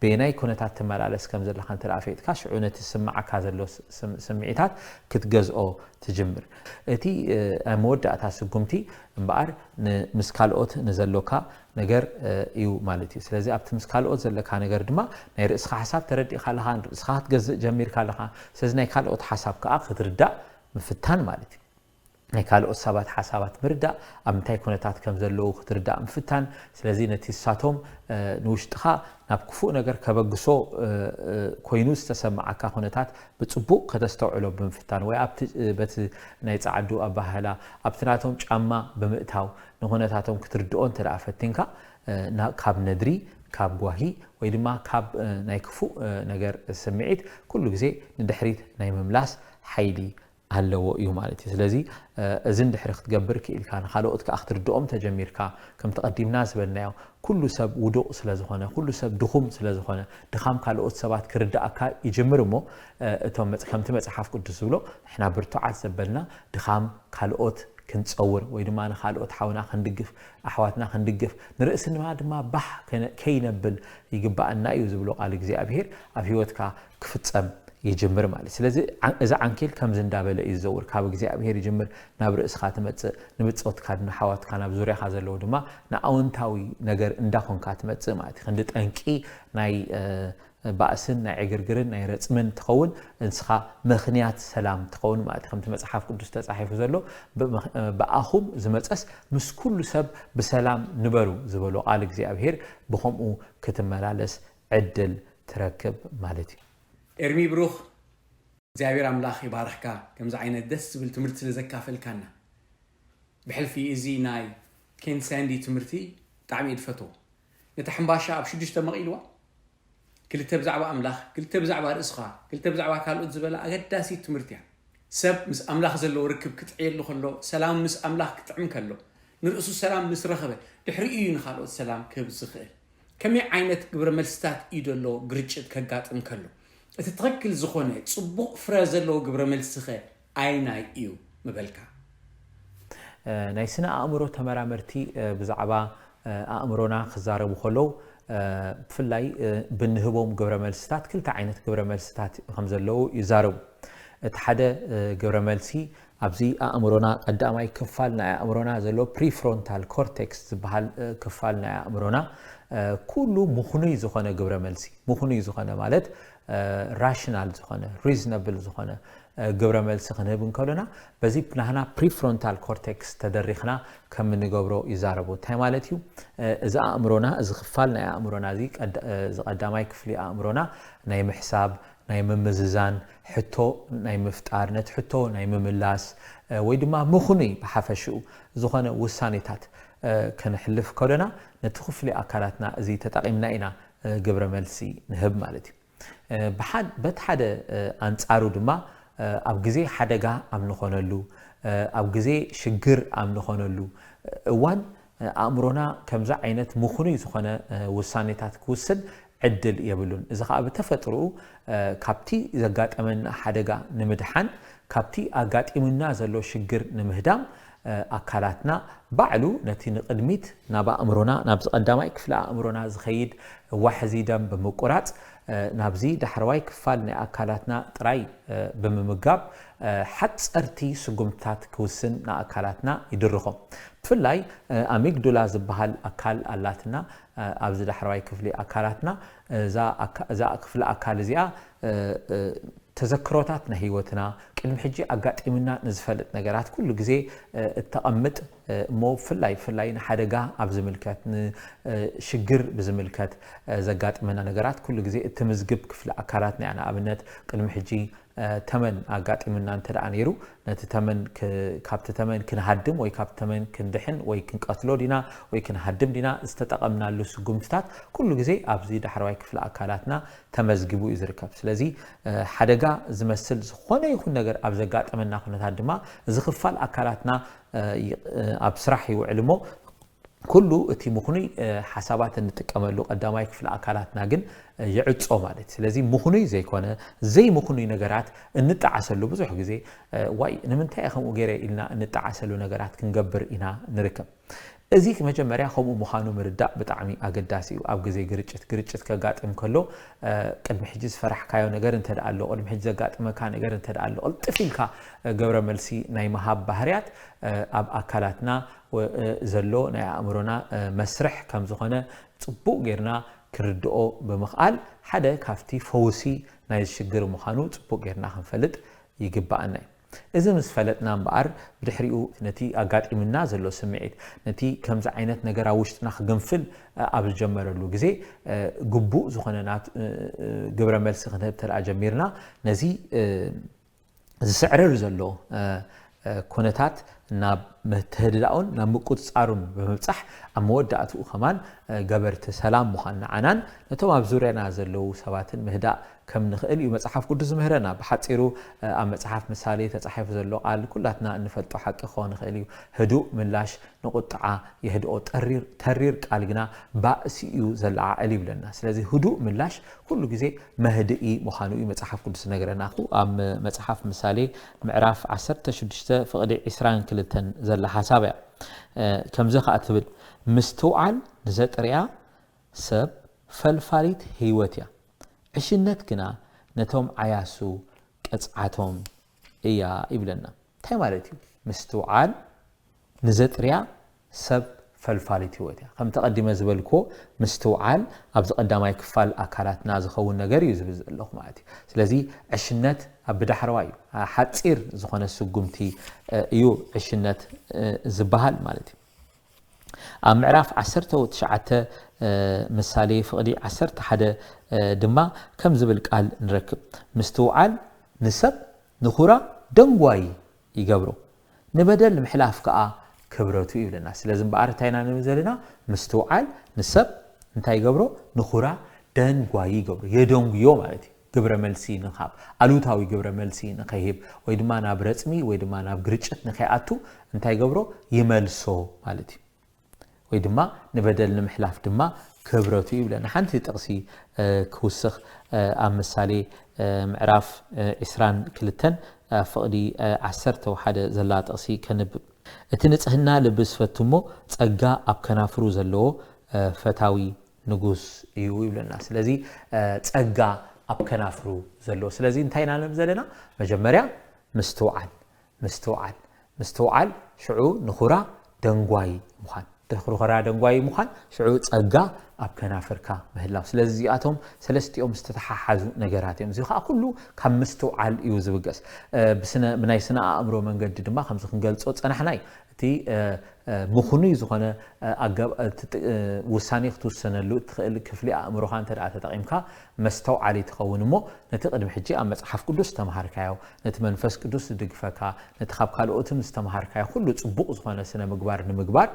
በይናይ ኩነታት ትመላለስ ከም ዘለኻ እንተዳ ፈይጥካ ሽዑ ነቲ ስማዓካ ዘሎ ስምዒታት ክትገዝኦ ትጅምር እቲ መወዳእታ ስጉምቲ እምበኣር ምስ ካልኦት ንዘሎካ ነገር እዩ ማለት እዩ ስለዚህ ኣብቲ ምስ ካልኦት ዘለካ ነገር ድማ ናይ ርእስኻ ሓሳብ ተረዲእካ ኣለኻ ርእስኻ ክትገዝእ ጀሚርካ ኣለኻ ስለዚህ ናይ ካልኦት ሓሳብ ከዓ ክትርዳእ ምፍታን ማለት እዩ ናይ ካልኦት ሰባት ሓሳባት ምርዳእ ኣብ ምንታይ ኩነታት ከም ዘለዉ ክትርዳእ ምፍታን ስለዚህ ነቲ ሳቶም ንውሽጥኻ ናብ ክፉእ ነገር ከበግሶ ኮይኑ ዝተሰማዓካ ኩነታት ብጽቡቕ ከተስተውዕሎ ብምፍታን ወይ ኣብቲ በቲ ናይ ጻዕዱ ኣባህላ ኣብቲ ናቶም ጫማ ብምእታው ንኩነታቶም ክትርድኦ እንተደኣ ፈቲንካ ካብ ነድሪ ካብ ጓሂ ወይ ድማ ካብ ናይ ክፉእ ነገር ስምዒት ኩሉ ግዜ ንድሕሪት ናይ መምላስ ሓይሊ ኣለዎ እዩ ማለት እዩ ስለዚ እዚ እንድሕሪ ክትገብር ክኢልካ ንኻልኦት ከዓ ክትርድኦም ተጀሚርካ ከም ተቐዲምና ዝበልናዮ ኩሉ ሰብ ውዱቕ ስለ ዝኾነ ኩሉ ሰብ ድኹም ስለ ዝኾነ ድኻም ካልኦት ሰባት ክርዳእካ ይጅምር እሞ እቶም ከምቲ መፅሓፍ ቅዱስ ዝብሎ ንሕና ብርቱዓት ዘበልና ድኻም ካልኦት ክንፀውር ወይ ድማ ንኻልኦት ሓውና ክንድግፍ ኣሕዋትና ክንድግፍ ንርእስና ድማ ባህ ከይነብል ይግባአና እዩ ዝብሎ ቃል እግዚኣብሔር ኣብ ሂወትካ ክፍፀም ይጅምር ማለት ስለዚ እዚ ዓንኬል ከም ዝንዳበለ ይዘውር ካብ እግዚኣብሔር ይጅምር ናብ ርእስኻ ትመጽእ ንብጾትካ ንሓዋትካ ናብ ዙርያኻ ዘለዎ ድማ ንኣውንታዊ ነገር እንዳኾንካ ትመጽእ ማለት ክንዲ ጠንቂ ናይ ባእስን ናይ ዕግርግርን ናይ ረጽምን ትኸውን እንስኻ ምኽንያት ሰላም ትኸውን ማለት ከምቲ መጽሓፍ ቅዱስ ተጻሒፉ ዘሎ በኣኹም ዝመጸስ ምስ ኩሉ ሰብ ብሰላም ንበሩ ዝበሎ ቃል እግዚኣብሔር ብኸምኡ ክትመላለስ ዕድል ትረክብ ማለት እዩ
ኤርሚ ብሩኽ እግዚአብሔር አምላኽ ይባርኽካ ከምዚ ዓይነት ደስ ዝብል ትምህርቲ ስለዘካፈልካና ብሕልፊ እዚ ናይ ኬን ሳንዲ ትምህርቲ ብጣዕሚ ይድፈቶ ነቲ ሕምባሻ ኣብ 6 መቂልዋ ክልተ ብዛዕባ ኣምላኽ ክልተ ብዛዕባ ርእስኻ ክልተ ብዛዕባ ካልኦት ዝበለ ኣገዳሲ ትምህርቲ እያ ሰብ ምስ ኣምላኽ ዘለዎ ርክብ ክትዕየሉ ከሎ ሰላም ምስ ኣምላኽ ክትዕም ከሎ ንርእሱ ሰላም ምስ ረኸበ ድሕሪኡ እዩ ንኻልኦት ሰላም ክህብ ዝኽእል ከመይ ዓይነት ግብረ መልስታት እዩ ዘሎ ግርጭት ከጋጥም ከሎ እቲ ትክክል ዝኾነ ጽቡቕ ፍረ ዘለዎ ግብረ መልስኸ ኣይናይ እዩ ምበልካ
ናይ ስነ ኣእምሮ ተመራመርቲ ብዛዕባ ኣእምሮና ክዛረቡ ከለው ብፍላይ ብንህቦም ግብረ መልስታት ክልተ ዓይነት ግብረ መልስታት ከም ዘለው ይዛረቡ እቲ ሓደ ግብረ መልሲ ኣብዚ ኣእምሮና ቀዳማይ ክፋል ናይ ኣእምሮና ዘሎ ፕሪፍሮንታል ኮርቴክስ ዝበሃል ክፋል ናይ ኣእምሮና ኩሉ ምኹኑይ ዝኾነ ግብረ መልሲ ምኹኑይ ዝኾነ ማለት ራሽናል ዝኾነ ሪዝነብል ዝኾነ ግብረ መልሲ ክንህብ እንከለና በዚ ናህና ፕሪፍሮንታል ኮርቴክስ ተደሪኽና ከም ንገብሮ ይዛረቡ እንታይ ማለት እዩ እዚ ኣእምሮና እዚ ክፋል ናይ ኣእምሮና እዚ ቀዳማይ ክፍሊ ኣእምሮና ናይ ምሕሳብ ናይ ምምዝዛን ሕቶ ናይ ምፍጣር ነቲ ሕቶ ናይ ምምላስ ወይ ድማ ምኹኑይ ብሓፈሽኡ ዝኾነ ውሳኔታት ክንሕልፍ ከለና ነቲ ክፍሊ ኣካላትና እዚ ተጠቒምና ኢና ግብረ መልሲ ንህብ ማለት እዩ በቲ ሓደ ኣንጻሩ ድማ ኣብ ግዜ ሓደጋ ኣብ ንኾነሉ ኣብ ግዜ ሽግር ኣብ ንኾነሉ እዋን ኣእምሮና ከምዛ ዓይነት ምኹኑይ ዝኾነ ውሳኔታት ክውስን ዕድል የብሉን እዚ ከዓ ብተፈጥሮኡ ካብቲ ዘጋጠመና ሓደጋ ንምድሓን ካብቲ ኣጋጢሙና ዘሎ ሽግር ንምህዳም ኣካላትና ባዕሉ ነቲ ንቅድሚት ናብ ኣእምሮና ናብ ቀዳማይ ክፍሊ ኣእምሮና ዝኸይድ ዋሕዚ ደም ብምቁራጽ ናብዚ ዳሕረዋይ ክፋል ናይ ኣካላትና ጥራይ ብምምጋብ ሓጸርቲ ስጉምትታት ክውስን ንኣካላትና ይድርኾም ብፍላይ ኣሚግዱላ ዝበሃል ኣካል ኣላትና ኣብዚ ዳሕረዋይ ክፍሊ ኣካላትና እዛ ክፍሊ ኣካል እዚኣ ተዘክሮታት ናይ ህይወትና ቅድሚ ሕጂ ኣጋጢምና ንዝፈልጥ ነገራት ኩሉ ግዜ እተቐምጥ እሞ ፍላይ ንሓደጋ ኣብ ዝምልከት ንሽግር ብዝምልከት ዘጋጥመና ነገራት ኩሉ ግዜ እትምዝግብ ክፍሊ ኣካላትና ኢና ኣብነት ቅድሚ ሕጂ ተመን ኣጋጢምና እንተደኣ ነይሩ ነቲ ተመን ካብቲ ተመን ክንሃድም ወይ ካብቲ ተመን ክንድሕን ወይ ክንቀትሎ ዲና ወይ ክንሃድም ዲና ዝተጠቐምናሉ ስጉምትታት ኩሉ ግዜ ኣብዚ ዳሕረዋይ ክፍሊ ኣካላትና ተመዝጊቡ እዩ ዝርከብ ስለዚ ሓደጋ ዝመስል ዝኾነ ይኹን ነገር ኣብ ዘጋጠመና ኩነታት ድማ እዚ ክፋል ኣካላትና ኣብ ስራሕ ይውዕል እሞ ኩሉ እቲ ምኹኑይ ሓሳባት እንጥቀመሉ ቀዳማይ ክፍሊ ኣካላትና ግን ይዕጾ ማለት ስለዚ ምኹኑይ ዘይኮነ ዘይ ምኹኑይ ነገራት እንጣዓሰሉ ብዙሕ ግዜ ዋይ ንምንታይ ከምኡ ገይረ ኢልና እንጣዓሰሉ ነገራት ክንገብር ኢና ንርከብ እዚ መጀመርያ ከምኡ ምዃኑ ምርዳእ ብጣዕሚ ኣገዳሲ እዩ ኣብ ግዜ ግርጭት ከጋጥም ከሎ ቅድሚ ሕጂ ዝፈራሕካዮ ነገር እንተደኣ ኣሎ ቅድሚ ሕጂ ዘጋጥመካ ነገር እንተደኣ ኣሎ ቅልጥፍ ኢልካ ገብረ መልሲ ናይ መሃብ ባህርያት ኣብ ኣካላትና ዘሎ ናይ ኣእምሮና መስርሕ ከም ዝኾነ ጽቡቕ ጌርና ክርድኦ ብምኽኣል ሓደ ካፍቲ ፈውሲ ናይ ሽግር ምዃኑ ጽቡቕ ጌርና ክንፈልጥ ይግባአና እዚ ምስ ፈለጥና እምበኣር ብድሕሪኡ ነቲ ኣጋጢምና ዘሎ ስምዒት ነቲ ከምዚ ዓይነት ነገር ኣብ ውሽጥና ክግንፍል ኣብ ዝጀመረሉ ግዜ ግቡእ ዝኾነ ግብረ መልሲ ክንህብ ተደኣ ጀሚርና ነዚ ዝስዕርር ዘሎ ኩነታት ናብ መተህድዳውን ናብ ምቁጽጻሩን በመብጻሕ ኣብ መወዳእቱ ኸማን ገበርቲ ሰላም ምዃንና ዓናን ነቶም ኣብ ዙርያና ዘለዉ ሰባትን ምህዳእ ከም ንኽእል እዩ መጽሓፍ ቅዱስ ዝምህረና ብሓጺሩ ኣብ መጽሓፍ ምሳሌ ተጻሒፉ ዘሎ ቃል ኩላትና እንፈልጦ ሓቂ ክኾን ይኽእል እዩ ህዱእ ምላሽ ንቁጥዓ የህድኦ ተሪር ቃል ግና ባእሲ እዩ ዘለዓዕል ይብለና ስለዚ ህዱእ ምላሽ ኩሉ ግዜ መህድኢ ምዃኑ እዩ መጽሓፍ ቅዱስ ነገረና ኣብ መጽሓፍ ምሳሌ ምዕራፍ 16 ፍቕዲ 22 ዘላ ሓሳብ እያ ከምዚ ከዓ ትብል ምስትውዓል ንዘጥርያ ሰብ ፈልፋሊት ህይወት እያ ዕሽነት ግና ነቶም ዓያሱ ቅጽዓቶም እያ ይብለና እንታይ ማለት እዩ ምስትውዓል ንዘጥርያ ሰብ ፈልፋሊት ህይወት እያ ከም ተቐዲመ ዝበልኮ ምስትውዓል ኣብ ዝቐዳማይ ክፋል ኣካላትና ዝኸውን ነገር እዩ ዝብል ዘለኹ ማለት እዩ ስለዚ ዕሽነት ኣብ ብዳሕረዋ እዩ ሓፂር ዝኾነ ስጉምቲ እዩ ዕሽነት ዝበሃል ማለት እዩ ኣብ ምዕራፍ 19 ምሳሌ ፍቕዲ 11 ድማ ከም ዝብል ቃል ንረክብ ምስትውዓል ንሰብ ንኹራ ደንጓይ ይገብሮ ንበደል ምሕላፍ ከዓ ክብረቱ ይብለና ስለዚ እምበኣር እንታይና ንብል ዘለና ምስትውዓል ንሰብ እንታይ ይገብሮ ንኹራ ደንጓይ ይገብሮ የደንጉዮ ማለት እዩ ግብረ መልሲ ንኻብ ኣሉታዊ ግብረ መልሲ ንኸይህብ ወይ ድማ ናብ ረፅሚ ወይ ድማ ናብ ግርጭት ንኸይኣቱ እንታይ ይገብሮ ይመልሶ ማለት እዩ ወይ ድማ ንበደል ንምሕላፍ ድማ ክብረቱ ይብለና ሓንቲ ጥቕሲ ክውስኽ ኣብ ምሳሌ ምዕራፍ 22 ፍቕዲ 11 ዘላ ጥቕሲ ከንብብ እቲ ንጽህና ልቢ ዝፈትሞ ጸጋ ኣብ ከናፍሩ ዘለዎ ፈታዊ ንጉስ እዩ ይብለና ስለዚ ጸጋ ኣብ ከናፍሩ ዘለዎ ስለዚ እንታይ ኢና ንብል ዘለና መጀመርያ ምስትውዓል ሽዑ ንኹራ ደንጓይ ምዃን ንኹራ ደንጓይ ምዃን ሽዑ ጸጋ ኣብ ከናፍርካ ምህላው ስለዚ እዚኣቶም ሰለስቲኦም ዝተተሓሓዙ ነገራት እዮም እዚ ከዓ ኩሉ ካብ ምስትውዓል እዩ ዝብገስ ብናይ ስነ ኣእምሮ መንገዲ ድማ ከምዚ ክንገልጾ ፀናሕናይ እቲ ምኹኑይ ዝኾነ ውሳኔ ክትውሰነሉ እትኽእል ክፍሊ ኣእምሮኻ እንተደኣ ተጠቒምካ መስተውዓሊ ትኸውን እሞ ነቲ ቅድሚ ሕጂ ኣብ መጽሓፍ ቅዱስ ዝተምሃርካዮ ነቲ መንፈስ ቅዱስ ዝድግፈካ ነቲ ካብ ካልኦትም ዝተምሃርካዮ ኩሉ ጽቡቕ ዝኾነ ስነ ምግባር ንምግባር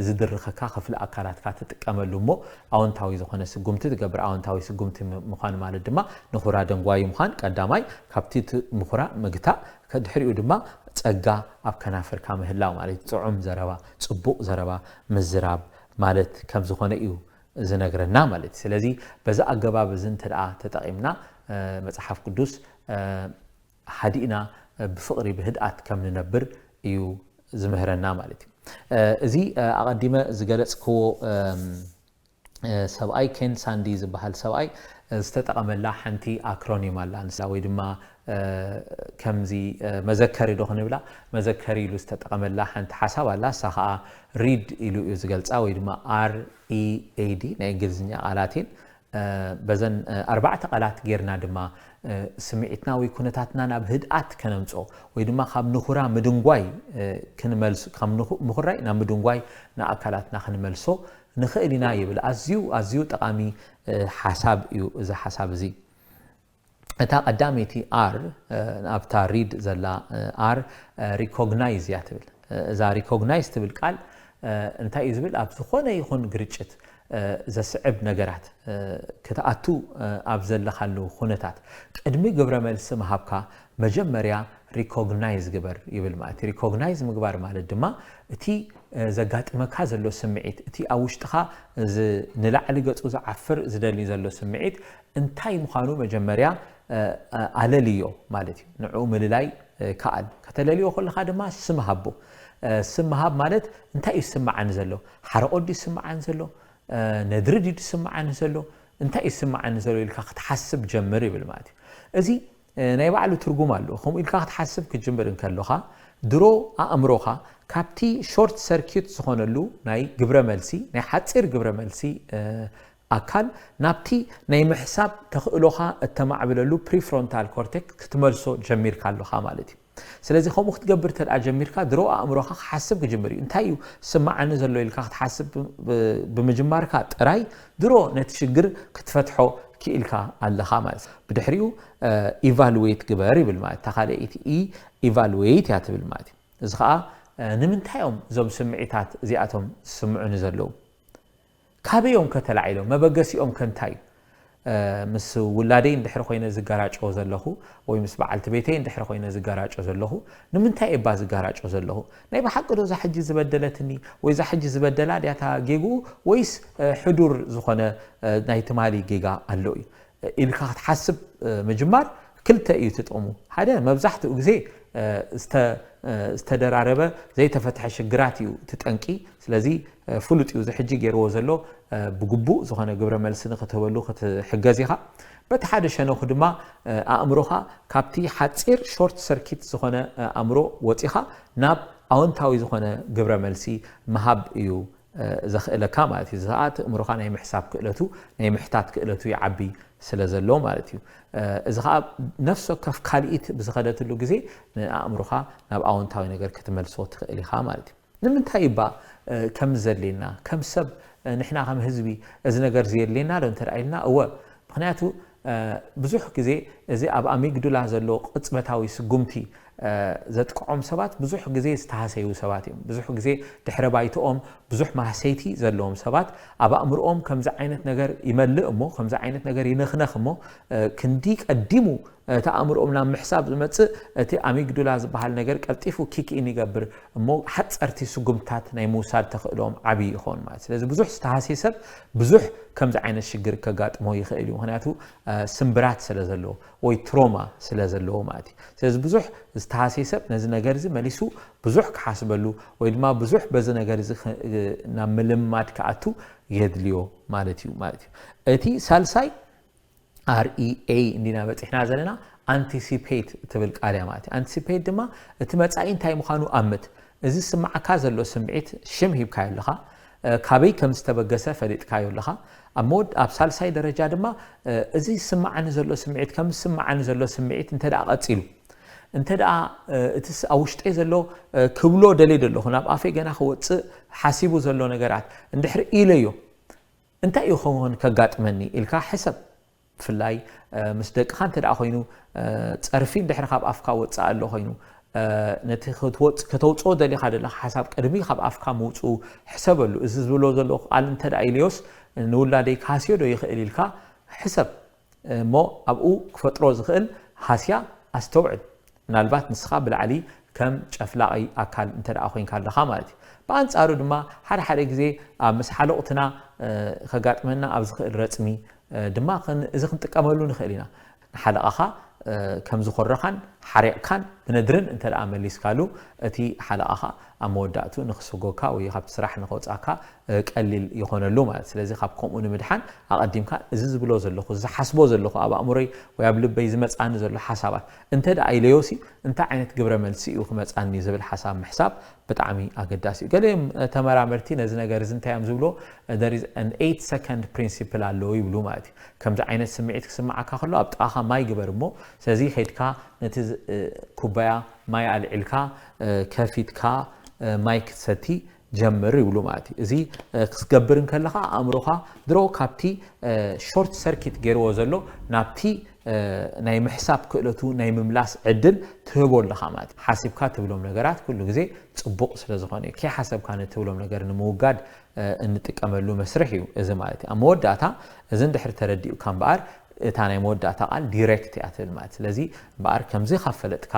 ዝድርኸካ ክፍሊ ኣካላትካ ትጥቀመሉ እሞ ኣዎንታዊ ዝኾነ ስጉምቲ ትገብር ኣዎንታዊ ስጉምቲ ምዃን ማለት ድማ ንኹራ ደንጓይ ምዃን ቀዳማይ ካብቲ ምኹራ ምግታእ ከድሕሪኡ ድማ ጸጋ ኣብ ከናፍርካ ምህላው ማለት ጽዑም ዘረባ ጽቡቕ ዘረባ ምዝራብ ማለት ከም ዝኾነ እዩ ዝነግረና ማለት ስለዚ በዛ ኣገባብ እዚ እንተደኣ ተጠቒምና መጽሓፍ ቅዱስ ሓዲእና ብፍቕሪ ብህድኣት ከም ንነብር እዩ ዝምህረና ማለት እዩ እዚ ኣቐዲመ ዝገለጽክዎ ሰብኣይ ኬን ሳንዲ ዝበሃል ሰብኣይ ዝተጠቐመላ ሓንቲ ኣክሮኒም ኣላ ንሳ ወይ ድማ ከምዚ መዘከሪ ዶ ክንብላ መዘከሪ ኢሉ ዝተጠቐመላ ሓንቲ ሓሳብ ኣላ እሳ ከዓ ሪድ ኢሉ እዩ ዝገልጻ ወይ ድማ READ ናይ እንግሊዝኛ ቃላትን በዘን 4 ቃላት ጌርና ድማ ስምዒትና ወይ ኩነታትና ናብ ህድኣት ከነምጾ ወይ ድማ ካብ ንኹራ ምድንጓይ ክንመልሶ ካብ ምኹራይ ናብ ምድንጓይ ንኣካላትና ክንመልሶ ንኽእል ኢና ይብል ኣዝዩ ጠቃሚ ሓሳብ እዩ እዚ ሓሳብ እዚ እታ ቀዳመይቲ R ኣብታ ሪድ ዘላ R ሪኮግናይዝ እያ ትብል እዛ ሪኮግናይዝ ትብል ቃል እንታይ እዩ ዝብል ኣብ ዝኾነ ይኹን ግርጭት ዘስዕብ ነገራት ክትኣቱ ኣብ ዘለኻሉ ኩነታት ቅድሚ ግብረ መልሲ መሃብካ መጀመርያ ሪኮግናይዝ ግበር ይብል ማለት ሪኮግናይዝ ምግባር ማለት ድማ እቲ ዘጋጥመካ ዘሎ ስምዒት እቲ ኣብ ውሽጥኻ ንላዕሊ ገጹ ዝዓፍር ዝደሊ ዘሎ ስምዒት እንታይ ምዃኑ መጀመርያ ኣለልዮ ማለት እዩ ንዑ ምልላይ ከኣል ከተለልዮ ከለኻ ድማ ስምሃቦ ስምሃብ ማለት እንታይ ይስማዓኒ ዘሎ ሓረቆዲ ይስማዓኒ ዘሎ ነድርዲ ይስማዓኒ ዘሎ እንታይ ይስማዓኒ ዘሎ ኢልካ ክትሓስብ ጀምር ይብል ማለት እዩ እዚ ናይ ባዕሉ ትርጉም ኣሎ ከምኡ ኢልካ ክትሓስብ ክትጅምር እንከለኻ ድሮ ኣእምሮኻ ካብቲ ሾርት ሰርኪት ዝኾነሉ ናይ ግብረ መልሲ ናይ ሓፂር ግብረ መልሲ ኣካል ናብቲ ናይ ምሕሳብ ተኽእሎኻ እተማዕብለሉ ፕሪፍሮንታል ኮርቴክስ ክትመልሶ ጀሚርካ ኣለኻ ማለት እዩ ስለዚ ከምኡ ክትገብር ተደኣ ጀሚርካ ድሮ ኣእምሮኻ ክሓስብ ክጅምር እዩ እንታይ እዩ ስማዓኒ ዘሎ ኢልካ ክትሓስብ ብምጅማርካ ጥራይ ድሮ ነቲ ሽግር ክትፈትሖ ክኢልካ ኣለኻ ማለት ብድሕሪኡ ኢቫሉዌት ግበር ይብል ማለት ተኻልአይቲ ኢቫሉዌት እያ ትብል ማለት እዩ እዚ ከዓ ንምንታዮም ዞም ስምዒታት እዚኣቶም ስምዑን ዘለው ካበዮም ከተላዒሎም መበገሲኦም ከንታይ ምስ ውላደይ እንድሕር ኮይነ ዝጋራጮ ዘለኹ ወይ ምስ በዓልቲ ቤተይ እንድሕር ኮይነ ዝጋራጮ ዘለኹ ንምንታይ እባ ዝጋራጮ ዘለኹ ናይ በሓቅዶ ዛሕጂ ዝበደለትኒ ወይ ዛሕጂ ዝበደላ ዲያታ ጌጉ ወይስ ሕዱር ዝኾነ ናይ ትማሊ ጌጋ ኣሎ እዩ ኢልካ ክትሓስብ ምጅማር ክልተ እዩ ትጥቕሙ ሓደ መብዛሕትኡ ግዜ ዝተደራረበ ዘይተፈትሐ ሽግራት እዩ ትጠንቂ ስለዚ ፍሉጥ እዩ ዝሕጂ ገይርዎ ዘሎ ብግቡእ ዝኾነ ግብረ መልሲ ንኽትህበሉ ክትሕገዝ ኢኻ በቲ ሓደ ሸነኹ ድማ ኣእምሮኻ ካብቲ ሓፂር ሾርት ሰርኪት ዝኾነ ኣእምሮ ወፂኻ ናብ ኣወንታዊ ዝኾነ ግብረ መልሲ መሃብ እዩ ዘኽእለካ ማለት እዩ ዝሰዓት እምሮኻ ናይ ምሕሳብ ክእለቱ ናይ ምሕታት ክእለቱ ይዓቢ ስለ ዘሎ ማለት እዩ እዚ ከዓ ነፍሲ ወከፍ ካልኢት ብዝኸደትሉ ግዜ ንኣእምሮኻ ናብ ኣወንታዊ ነገር ክትመልሶ ትኽእል ኢኻ ማለት እዩ ንምንታይ እባ ከም ዘድልየና ከም ሰብ ንሕና ከም ህዝቢ እዚ ነገር ዘየድልየና ዶ እንተደኣኢልና እወ ምክንያቱ ብዙሕ ግዜ እዚ ኣብ ኣሚግዱላ ዘሎ ቅፅበታዊ ስጉምቲ ዘጥቅዖም ሰባት ብዙሕ ግዜ ዝተሃሰዩ ሰባት እዮም ብዙሕ ግዜ ድሕረ ባይቶኦም ብዙሕ ማህሰይቲ ዘለዎም ሰባት ኣብ ኣእምሮኦም ከምዚ ዓይነት ነገር ይመልእ እሞ ከምዚ ዓይነት ነገር ይነኽነኽ እሞ ክንዲ ቀዲሙ ተኣምሮኦም ናብ ምሕሳብ ዝመጽእ እቲ ኣሚግዱላ ዝበሃል ነገር ቀልጢፉ ኪክኢን ይገብር እሞ ሓፀርቲ ስጉምታት ናይ ምውሳድ ተኽእሎም ዓብይ ይኾን ማለት ስለዚ ብዙሕ ዝተሃሰየ ሰብ ብዙሕ ከምዚ ዓይነት ሽግር ከጋጥሞ ይኽእል እዩ ምክንያቱ ስምብራት ስለ ዘለዎ ወይ ትሮማ ስለ ዘለዎ ማለት እዩ ስለዚ ብዙሕ ዝተሃሰየ ሰብ ነዚ ነገር እዚ መሊሱ ብዙሕ ክሓስበሉ ወይ ድማ ብዙሕ በዚ ነገር እዚ ናብ ምልማድ ከኣቱ የድልዮ ማለት እዩ እቲ ሳልሳይ REA እንዲና በፂሕና ዘለና anticipate ትብል ቃል እያ ማለት anticipate ድማ እቲ መጻኢ እንታይ ምዃኑ ኣምት እዚ ስማዓካ ዘሎ ስምዒት ሽም ሂብካዮ ኣለኻ ካበይ ከም ዝተበገሰ ፈሊጥካዮ ኣለኻ ኣብ ሳልሳይ ደረጃ ድማ እዚ ስማዓኒ ዘሎ ስምዒት ከም ስማዓኒ ዘሎ ስምዒት እንተደኣ ቀፂሉ እንተደኣ እቲ ኣብ ውሽጠይ ዘሎ ክብሎ ደልየ ደለኹ ናብ ኣፈይ ገና ክወፅእ ሓሲቡ ዘሎ ነገራት እንድሕር ኢለዮ እንታይ እዩ ክኸውን ከጋጥመኒ ኢልካ ሕሰብ ፍላይ ምስ ደቅኻ እንተደኣ ኮይኑ ፀርፊ እንድሕር ካብ ኣፍካ ወፅእ ኣሎ ኮይኑ ነቲ ከተውፅኦ ደሊኻ ደለኻ ሓሳብ ቀድሚ ካብ ኣፍካ ምውፅኡ ሕሰበሉ እዚ ዝብሎ ዘለኹ ቃል እንተደኣ ኢልዮስ ንውላደይ ካስዮ ዶ ይኽእል ኢልካ ሕሰብ እሞ ኣብኡ ክፈጥሮ ዝኽእል ሃስያ ኣስተውዕል ምናልባት ንስኻ ብላዕሊ ከም ጨፍላቒ ኣካል እንተደኣ ኮይንካ ኣለኻ ማለት እዩ ብኣንጻሩ ድማ ሓደ ግዜ ኣብ ምስ ሓለቕትና ከጋጥመና ኣብ ዝኽእል ረፅሚ ድማ እዚ ክንጥቀመሉ ንኽእል ኢና ንሓለቓኻ ከም ዝኮረኻን ሓሪቕካን ብነድርን እንተደኣ መሊስካሉ እቲ ሓለቓኻ ኣብ መወዳእቱ ንኽስጎካ ወይ ካብቲ ስራሕ ንኽወፃካ ቀሊል ይኾነሉ ማለት ስለዚ ካብ ከምኡ ንምድሓን ኣቐዲምካ እዚ ዝብሎ ዘለኹ ዝሓስቦ ዘለኹ ኣብ ኣእምሮይ ወይ ኣብ ልበይ ዝመፃኒ ዘሎ ሓሳባት እንተደኣ ኢለዮሲ እንታይ ዓይነት ግብረ መልሲ እዩ ክመፃኒ ዝብል ሓሳብ ምሕሳብ ብጣዕሚ ኣገዳሲ እዩ ገለ ተመራመርቲ ነዚ ነገር እዚ እንታይ እዮም ዝብሎ there is an 8 second principle ኣለዎ ይብሉ ማለት እዩ ከምዚ ዓይነት ስምዒት ክስማዓካ ከሎ ኣብ ጥቓኻ ማይ ግበር እሞ ስለዚ ኸይድካ ነቲ ኩባያ ማይ ኣልዒልካ ከፊትካ ማይ ክትሰቲ ጀምር ይብሉ ማለት እዩ እዚ ክትገብር ከለኻ ኣእምሮኻ ድሮ ካብቲ ሾርት ሰርኪት ገይርዎ ዘሎ ናብቲ ናይ ምሕሳብ ክእለቱ ናይ ምምላስ ዕድል ትህቦ ኣለኻ ማለት እዩ ሓሲብካ ትብሎም ነገራት ኩሉ ግዜ ፅቡቕ ስለ ዝኾነ እዩ ከይሓሰብካ ንትብሎም ነገር ንምውጋድ እንጥቀመሉ መስርሕ እዩ እዚ ማለት እዩ ኣብ መወዳእታ እዚ እንድሕር ተረዲኡካ እምበኣር እታ ናይ መወዳእታ ቃል ዲሬክት እያ ትብል ማለት ስለዚ እምበኣር ከምዚ ካብ ፈለጥካ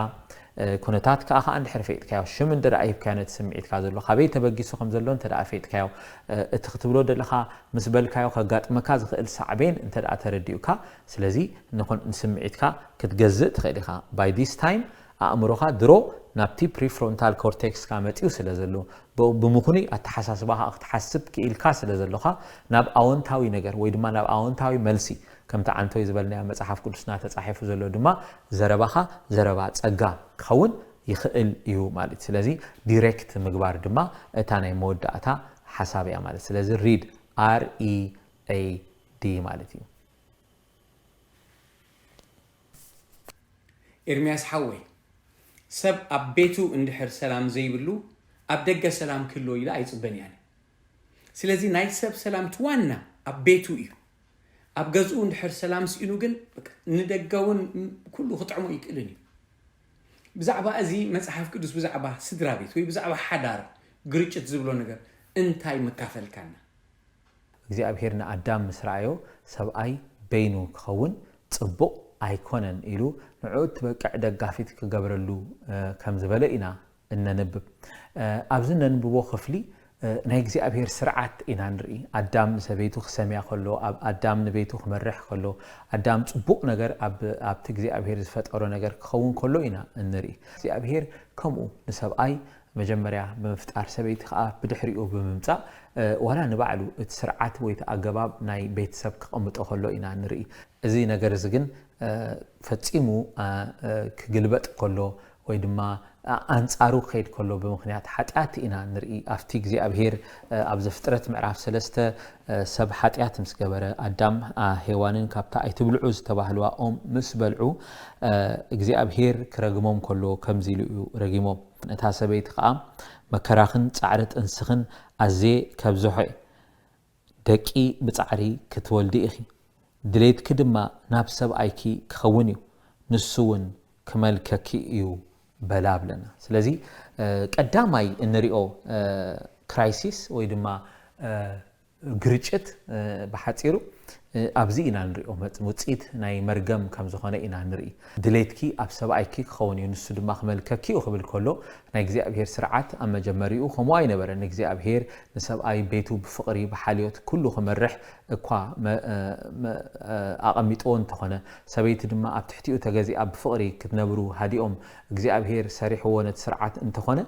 ኩነታት ከዓ እንድሕር ፈይጥካዮ ሽም እንድደኣ ሂብካዮ ነቲ ስምዒትካ ዘሎ ካበይ ተበጊሱ ከም ዘሎ እንተደኣ ፈይጥካዮ እቲ ክትብሎ ደለኻ ምስ በልካዮ ከጋጥመካ ዝኽእል ሳዕቤን እንተደኣ ተረዲኡካ ስለዚ ንስምዒትካ ክትገዝእ ትኽእል ኢኻ ባይ ዲስ ታይም ኣእምሮኻ ድሮ ናብቲ ፕሪፍሮንታል ኮርቴክስካ መፂኡ ስለ ዘሎ ብምኹኒ ኣተሓሳስባኻ ክትሓስብ ክኢልካ ስለ ዘለኻ ናብ ኣወንታዊ ነገር ወይ ድማ ናብ ኣወንታዊ መልሲ ከምቲ ዓንቶይ ዝበልናዮ መጽሓፍ ቅዱስና ተጻሒፉ ዘሎ ድማ ዘረባኻ ዘረባ ጸጋ ክኸውን ይኽእል እዩ ማለት ስለዚ ዲሬክት ምግባር ድማ እታ ናይ መወዳእታ ሓሳብ እያ ማለት ስለዚ ሪድ READ ማለት እዩ
ኤርምያስ ሓወይ ሰብ ኣብ ቤቱ እንድሕር ሰላም ዘይብሉ ኣብ ደገ ሰላም ክህልዎ ኢላ ኣይፅበን እያ ስለዚ ናይ ሰብ ሰላም ትዋና ኣብ ቤቱ እዩ ኣብ ገዝኡ እንድሕር ሰላም ስኢኑ ግን ንደገውን ኩሉ ክጥዕሞ ይክእልን እዩ بزعبا ازي مصحف قدس بزعبا سدرا بيت وي بزعبا حدار قريچت زبلو ነገር እንታይ መካፈል ካና
እግዚአብሔርና አዳም መስራዮ ሰብአይ በይኑ ክኸውን ጽቡቅ አይኮነን ኢሉ ንዑት በቀዕ ደጋፊት ክገብረሉ ከም ዝበለ ኢና እንነብብ ኣብዝን ነንብቦ ክፍሊ ናይ እግዚአብሔር ስርዓት ኢና ንርኢ አዳም ሰበይቱ ክሰሚያ ከሎ አዳም ንቤቱ ክመርሕ ከሎ አዳም ጽቡቅ ነገር ኣብ እግዚአብሔር ዝፈጠሮ ነገር ክኸውን ከሎ ኢና እንርኢ እግዚአብሔር ከምኡ ንሰብአይ መጀመሪያ በመፍጣር ሰበይት ኸአ ብድሕሪኡ በመምጻእ ዋላ ንባዕሉ እቲ ስርዓት ወይ ተኣገባብ ናይ ቤተሰብ ክቐምጦ ከሎ ኢና ንርኢ እዚ ነገር እዚ ግን ፈጺሙ ክግልበጥ ከሎ ወይ ድማ አንጻሩ ከይድ ከሎ በምክንያት ኃጢአት ኢና ንርኢ ኣፍቲ እግዚአብሔር ኣብ ዘፍጥረት ምዕራፍ 3 ሰብ ኃጢአት ምስ ገበረ አዳም ሔዋንን ካብታ ኣይትብልዑ ዝተባህልዋ ኦም ምስ በልዑ እግዚአብሔር ክረግሞም ከሎ ከምዚ ኢሉ ረጊሞም ነታ ሰበይት ኸአ መከራኽን ጻዕረት እንስኽን ኣዜ ከብዝሖ ደቂ ብጻዕሪ ክትወልዲ ኢኺ ድሌትክ ድማ ናብ ሰብኣይኪ ክኸውን እዩ ንሱውን ክመልከኪ እዩ በላብለና ስለዚህ ቀዳማይ እንሪኦ ክራይሲስ ወይ ድማ ግርጭት በሐፂሩ ኣብዚ ኢና ንሪኦ ውጽኢት ናይ መርገም ከም ዝኾነ ኢና ንርኢ ድሌትኪ ኣብ ሰብኣይኪ ክኸውን እዩ ንሱ ድማ ክመልከኪ ክብል ከሎ ናይ እግዚአብሔር ስርዓት ኣብ መጀመሪኡ ከምኡ ኣይነበረን እግዚአብሔር ንሰብኣይ ቤቱ ብፍቕሪ ብሓልዮት ኩሉ ክመርሕ እኳ ኣቐሚጥዎ እንተኾነ ሰበይቲ ድማ ኣብ ትሕቲኡ ተገዚኣ ብፍቕሪ ክትነብሩ ሃዲኦም እግዚአብሔር ሰሪሕዎ ነቲ ስርዓት እንተኾነ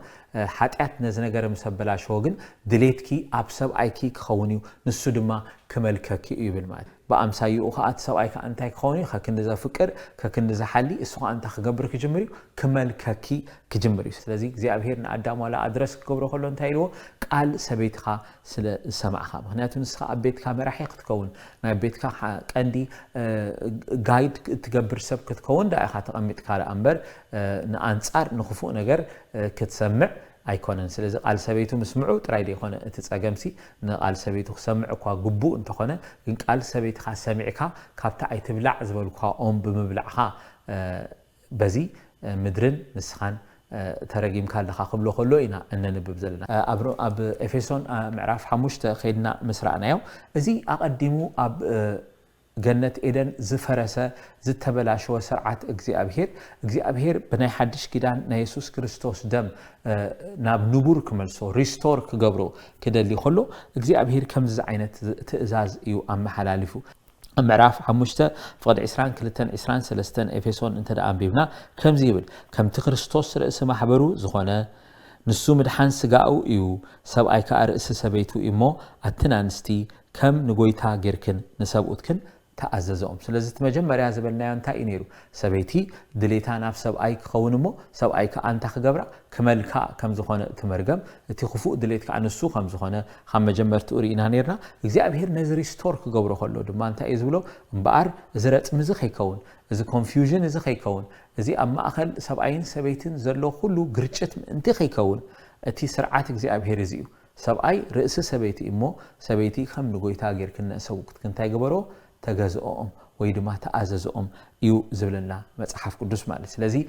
ኃጢአት ነዚ ነገር ምስ ኣበላሸዎ ግን ድሌትኪ ኣብ ሰብኣይኪ ክኸውን እዩ ንሱ ድማ ክመልከኪ እዩ ይብል ማለት በአምሳዩ ኸአት ሰብኣይካ እንታይ ክኸውን እዩ ከክንዛ ፍቅር ከክንዛ ሓሊ እሱ እንታ ክገብር ክጅምር እዩ ክመልከኪ ክጅምር እዩ ስለዚህ እግዚአብሔር ንአዳም ዋላ አድረስ ክገብሮ ከሎ እንታይ ኢልዎ ቃል ሰበይትኻ ስለ ሰማዕኻ ምክንያቱ ንስኻ ኣብ ቤትካ መራሒ ክትከውን ናይ ቤትካ ቀንዲ ጋይድ ትገብር ሰብ ክትከውን ዳኢኻ ተቐሚጥካ እምበር ንአንጻር ንኽፉእ ነገር ክትሰምዕ ኣይኮነን ስለዚህ ቃል ሰበይቱ መስምዑ ጥራይ ደይኮነ እቲ ጸገምሲ ንቃል ሰበይቱ ክሰምዕ እኳ ግቡእ እንተኾነ ግን ቃል ሰበይትኻ ሰሚዕካ ካብታ ኣይትብላዕ ዝበልካ ኦም ብምብላዕኻ በዚ ምድርን ንስኻን ተረጊምካ ኣለኻ ክብሎ ከሎ ኢና እንንብብ ዘለና ኣብ ኤፌሶን ምዕራፍ 5 ከይድና መስራእናዮ እዚ ኣቐዲሙ ኣብ ገነት ኤደን ዝፈረሰ ዝተበላሸወ ስርዓት እግዚአብሔር በናይ ሓድሽ ኪዳን ናይ ኢየሱስ ክርስቶስ ደም ናብ ንቡር ክመልሶ ሪስቶር ክገብሮ ክደሊ ከሎ እግዚአብሔር ከምዚ ዓይነት ትእዛዝ እዩ ኣመሓላሊፉ ምዕራፍ 5 ፍቅዲ 22 23 ኤፌሶን እንተዳ አንቢብና ከምዚ ይብል ከምቲ ክርስቶስ ርእሲ ማሕበሩ ዝኾነ ንሱ ምድሓን ስጋኡ እዩ ሰብኣይካ ርእሲ ሰበይቱ እሞ ኣትናንስቲ ከም ንጎይታ ጌርክን ንሰብኡትክን ተኣዘዘኦም ስለዚህ መጀመርያ ዝበልናዮ እንታይ ነይሩ ሰበይቲ ድሌታ ናብ ሰብኣይ ክኸውን እሞ ሰብኣይካ አንታ ክገብራ ክመልካ ከም ዝኾነ ትመርገም እቲ ክፉእ ድሌትካ ንሱ ከም ዝኾነ ካብ መጀመርቱ ርኢና ነርና እግዚአብሔር ነዚ ሪስቶር ክገብሮ ከሎ ድማ እንታይ እዩ ዝብሎ እምበኣር እዚ ረፅም እዚ ከይከውን እዚ ኮንፊውዥን እዚ ከይከውን እዚ ኣብ ማእኸል ሰብኣይን ሰበይትን ዘሎ ኩሉ ግርጭት ምእንቲ ከይከውን እቲ ስርዓት እግዚአብሔር እዚ እዩ ሰብኣይ ርእሲ ሰበይቲ እሞ ሰበይቲ ከም ንጎይታ ጌርክን ሰብኡት እንታይ ገበሮ ተገዝኦም ወይ ድማ ተኣዘዝኦም እዩ ዝብለና መጽሐፍ ቅዱስ ማለት ስለዚህ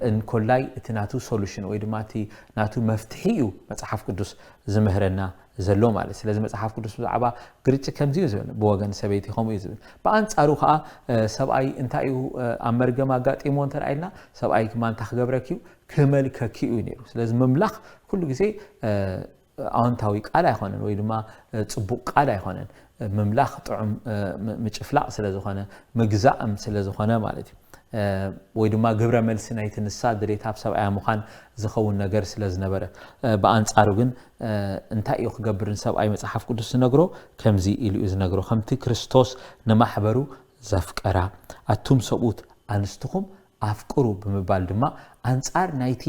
እንኮላይ እቲ ናቱ ሶሉሽን ወይ ድማ እቲ ናቱ መፍትሒ እዩ መጽሐፍ ቅዱስ ዝምህረና ዘሎ ማለት ስለዚህ መጽሐፍ ቅዱስ ብዛዕባ ግርጭ ከምዚ እዩ ዝብል ብወገን ሰበይቲ ከምኡ እዩ ዝብል በአንጻሩ ከዓ ሰብኣይ እንታይ እዩ ኣብ መርገም ኣጋጢሞ እንተራኢልና ሰብኣይ ማንታ ክገብረክ እዩ ክመልከክ እዩ ነይሩ ስለዚህ መምላኽ ኩሉ ግዜ ኣዎንታዊ ቃል ኣይኾነን ወይ ድማ ጽቡቕ ቃል ኣይኾነን መምላኽ ጥዑም ምጭፍላቕ ስለ ዝኾነ ምግዛእም ስለ ዝኾነ ማለት እዩ ወይ ድማ ግብረ መልሲ ናይቲ ንሳ ድሌት ኣብ ሰብኣያ ምዃን ዝኸውን ነገር ስለ ዝነበረ በአንጻሩ ግን እንታይ እዩ ክገብርን ሰብኣይ መጽሓፍ ቅዱስ ዝነግሮ ከምዚ ኢሉ እዩ ዝነግሮ ከምቲ ክርስቶስ ንማሕበሩ ዘፍቀራ ኣቱም ሰብኡት ኣንስትኹም ኣፍቅሩ ብምባል ድማ አንጻር ናይቲ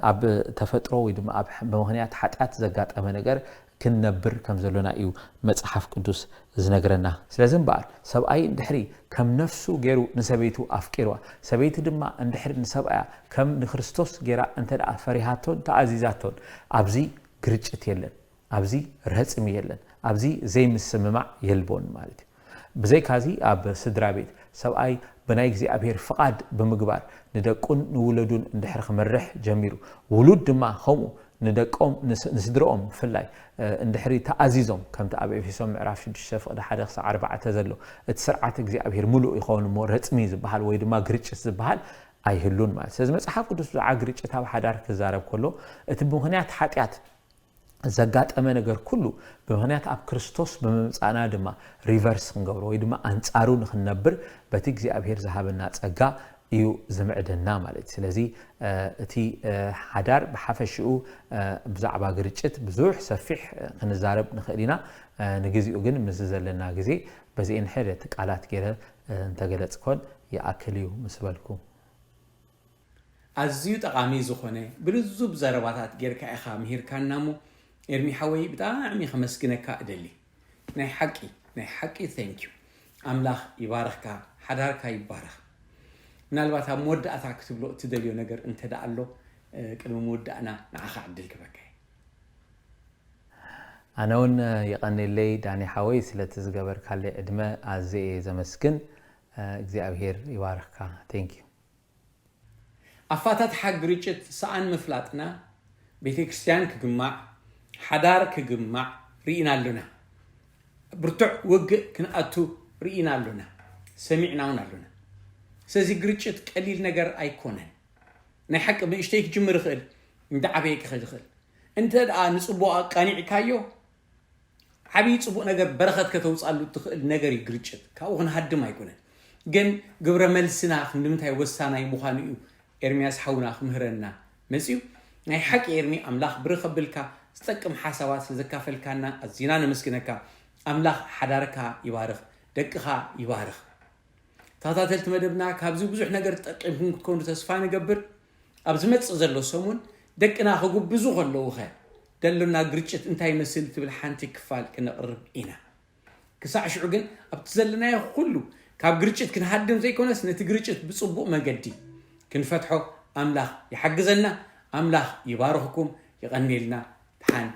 ኣብ ተፈጥሮ ወይ ድማ ኣብ ብምኽንያት ኃጢአት ዘጋጠመ ነገር ክንነብር ከም ዘለና እዩ መጽሐፍ ቅዱስ ዝነግረና ስለዚህ እምበኣር ሰብኣይ እንድሕሪ ከም ነፍሱ ገይሩ ንሰበይቱ ኣፍቂርዋ ሰበይቲ ድማ እንድሕሪ ንሰብኣያ ከም ንክርስቶስ ገይራ እንተደኣ ፈሪሃቶን ተኣዚዛቶን ኣብዚ ግርጭት የለን ኣብዚ ረህፅሚ የለን ኣብዚ ዘይምስምማዕ የልቦን ማለት እዩ ብዘይካዚ ኣብ ስድራ ቤት ሰብኣይ بناي እግዚአብሔር فقاد بمغبار ندقون نولدون اندحر خمرح جميرو ولود دما خمو ندقوم نسدرهم فلاي اندحري تعزيزهم كم تابع في سم معراف 6 فقد 1 4 تزلو اتسرعت እግዚአብሔር ሙሉ ይሆን ሞረጽሚ ዝባሃል ወይ ድማ ግርጭት ዝባሃል አይህሉን ማለት ስለዚህ መጽሐፍ ቅዱስ አግርጭት አብ ሐዳር ከዛረብ ኮሎ እቲ በመሆናት ኃጢያት ዘጋጠመ ነገር ሁሉ በመሆናት አብ ክርስቶስ በመምጻና ድማ ሪቨርስ እንገብሮ ወይ ድማ አንጻሩን ክንነብር በቲ እግዚአብሔር ዘሃብና ጸጋ እዩ ዝምዕደና ማለት ስለዚህ እቲ ሐዳር በሐፈሽኡ ብዛዕባ ግርጭት ብዙሕ ሰፊሕ ክንዛረብ ንኽእሊና ንግዚኡ ግን ምስ ዘለና ግዜ በዚህን ሐደት ቃላት ገረ እንተገለጽኮን ያአክልዩ መስበልኩ
አዝዩ ጠቃሚ ዝኾነ ብልዙብ ዘረባታት ጌርካ ኢኻ ምሂርካናሙ ኤርሚ ሓወይ ብጣዕሚ ከመስግነካ እደሊ ናይ ሓቂ ቴንክ ዩ አምላኽ ይባረኽካ ሓዳርካ ይባረኽ ምናልባት ኣብ መወዳእታ ክትብሎ እትደልዮ ነገር እንተዳ ኣሎ ቅድሚ መወዳእና ንዓኻ ዕድል ክበካ
ኣነውን የቐኒለይ ዳኒ ሓወይ ስለቲ ዝገበርካለይ ዕድመ ኣዝየ ዘመስግን እግዚአብሔር ይባረኽካ ቴንክ ዩ
አፋታት ሓግርጭት ሰአን መፍላጥና ቤተክርስቲያን ክግማዕ ሓዳር ክግማዕ ሪኢና ኣለና ብርቱዕ ውግእ ክንኣቱ ሪኢና ኣለና ሰሚዕናውን ኣለና ስለዚ ግርጭት ቀሊል ነገር ኣይኮነን ናይ ሓቂ ብእሽተይ ክጅምር ይኽእል እንዳዓበየ ክኸድ ይኽእል እንተ ደኣ ንፅቡቕ ኣቃኒዕካዮ ዓብይ ፅቡቕ ነገር በረኸት ከተውፃሉ ትኽእል ነገር እዩ ግርጭት ካብኡ ክንሃድም ኣይኮነን ግን ግብረ መልስና ንምንታይ ወሳናይ ምዃኑ እዩ ኤርሚያስ ሓውና ክምህረና መፅዩ ናይ ሓቂ ኤርሚ ኣምላኽ ብረኸብልካ ዝጠቅም ሓሳባት ስለዘካፈልካና ኣዝና ነመስግነካ ኣምላኽ ሓዳርካ ይባርኽ ደቅኻ ይባርኽ ተኸታተልቲ መደብና ካብዚ ብዙሕ ነገር ጠቂምኩም ክትኮኑ ተስፋ ንገብር ኣብ ዝመፅእ ዘሎ ሰሙን ደቅና ክጉብዙ ከለዉ ኸ ደሎና ግርጭት እንታይ መስል ትብል ሓንቲ ክፋል ክነቕርብ ኢና ክሳዕ ሽዑ ግን ኣብቲ ዘለናዮ ኩሉ ካብ ግርጭት ክንሃድም ዘይኮነስ ነቲ ግርጭት ብፅቡቕ መገዲ ክንፈትሖ ኣምላኽ ይሓግዘና ኣምላኽ ይባርኽኩም ይቐኒልና ተሓን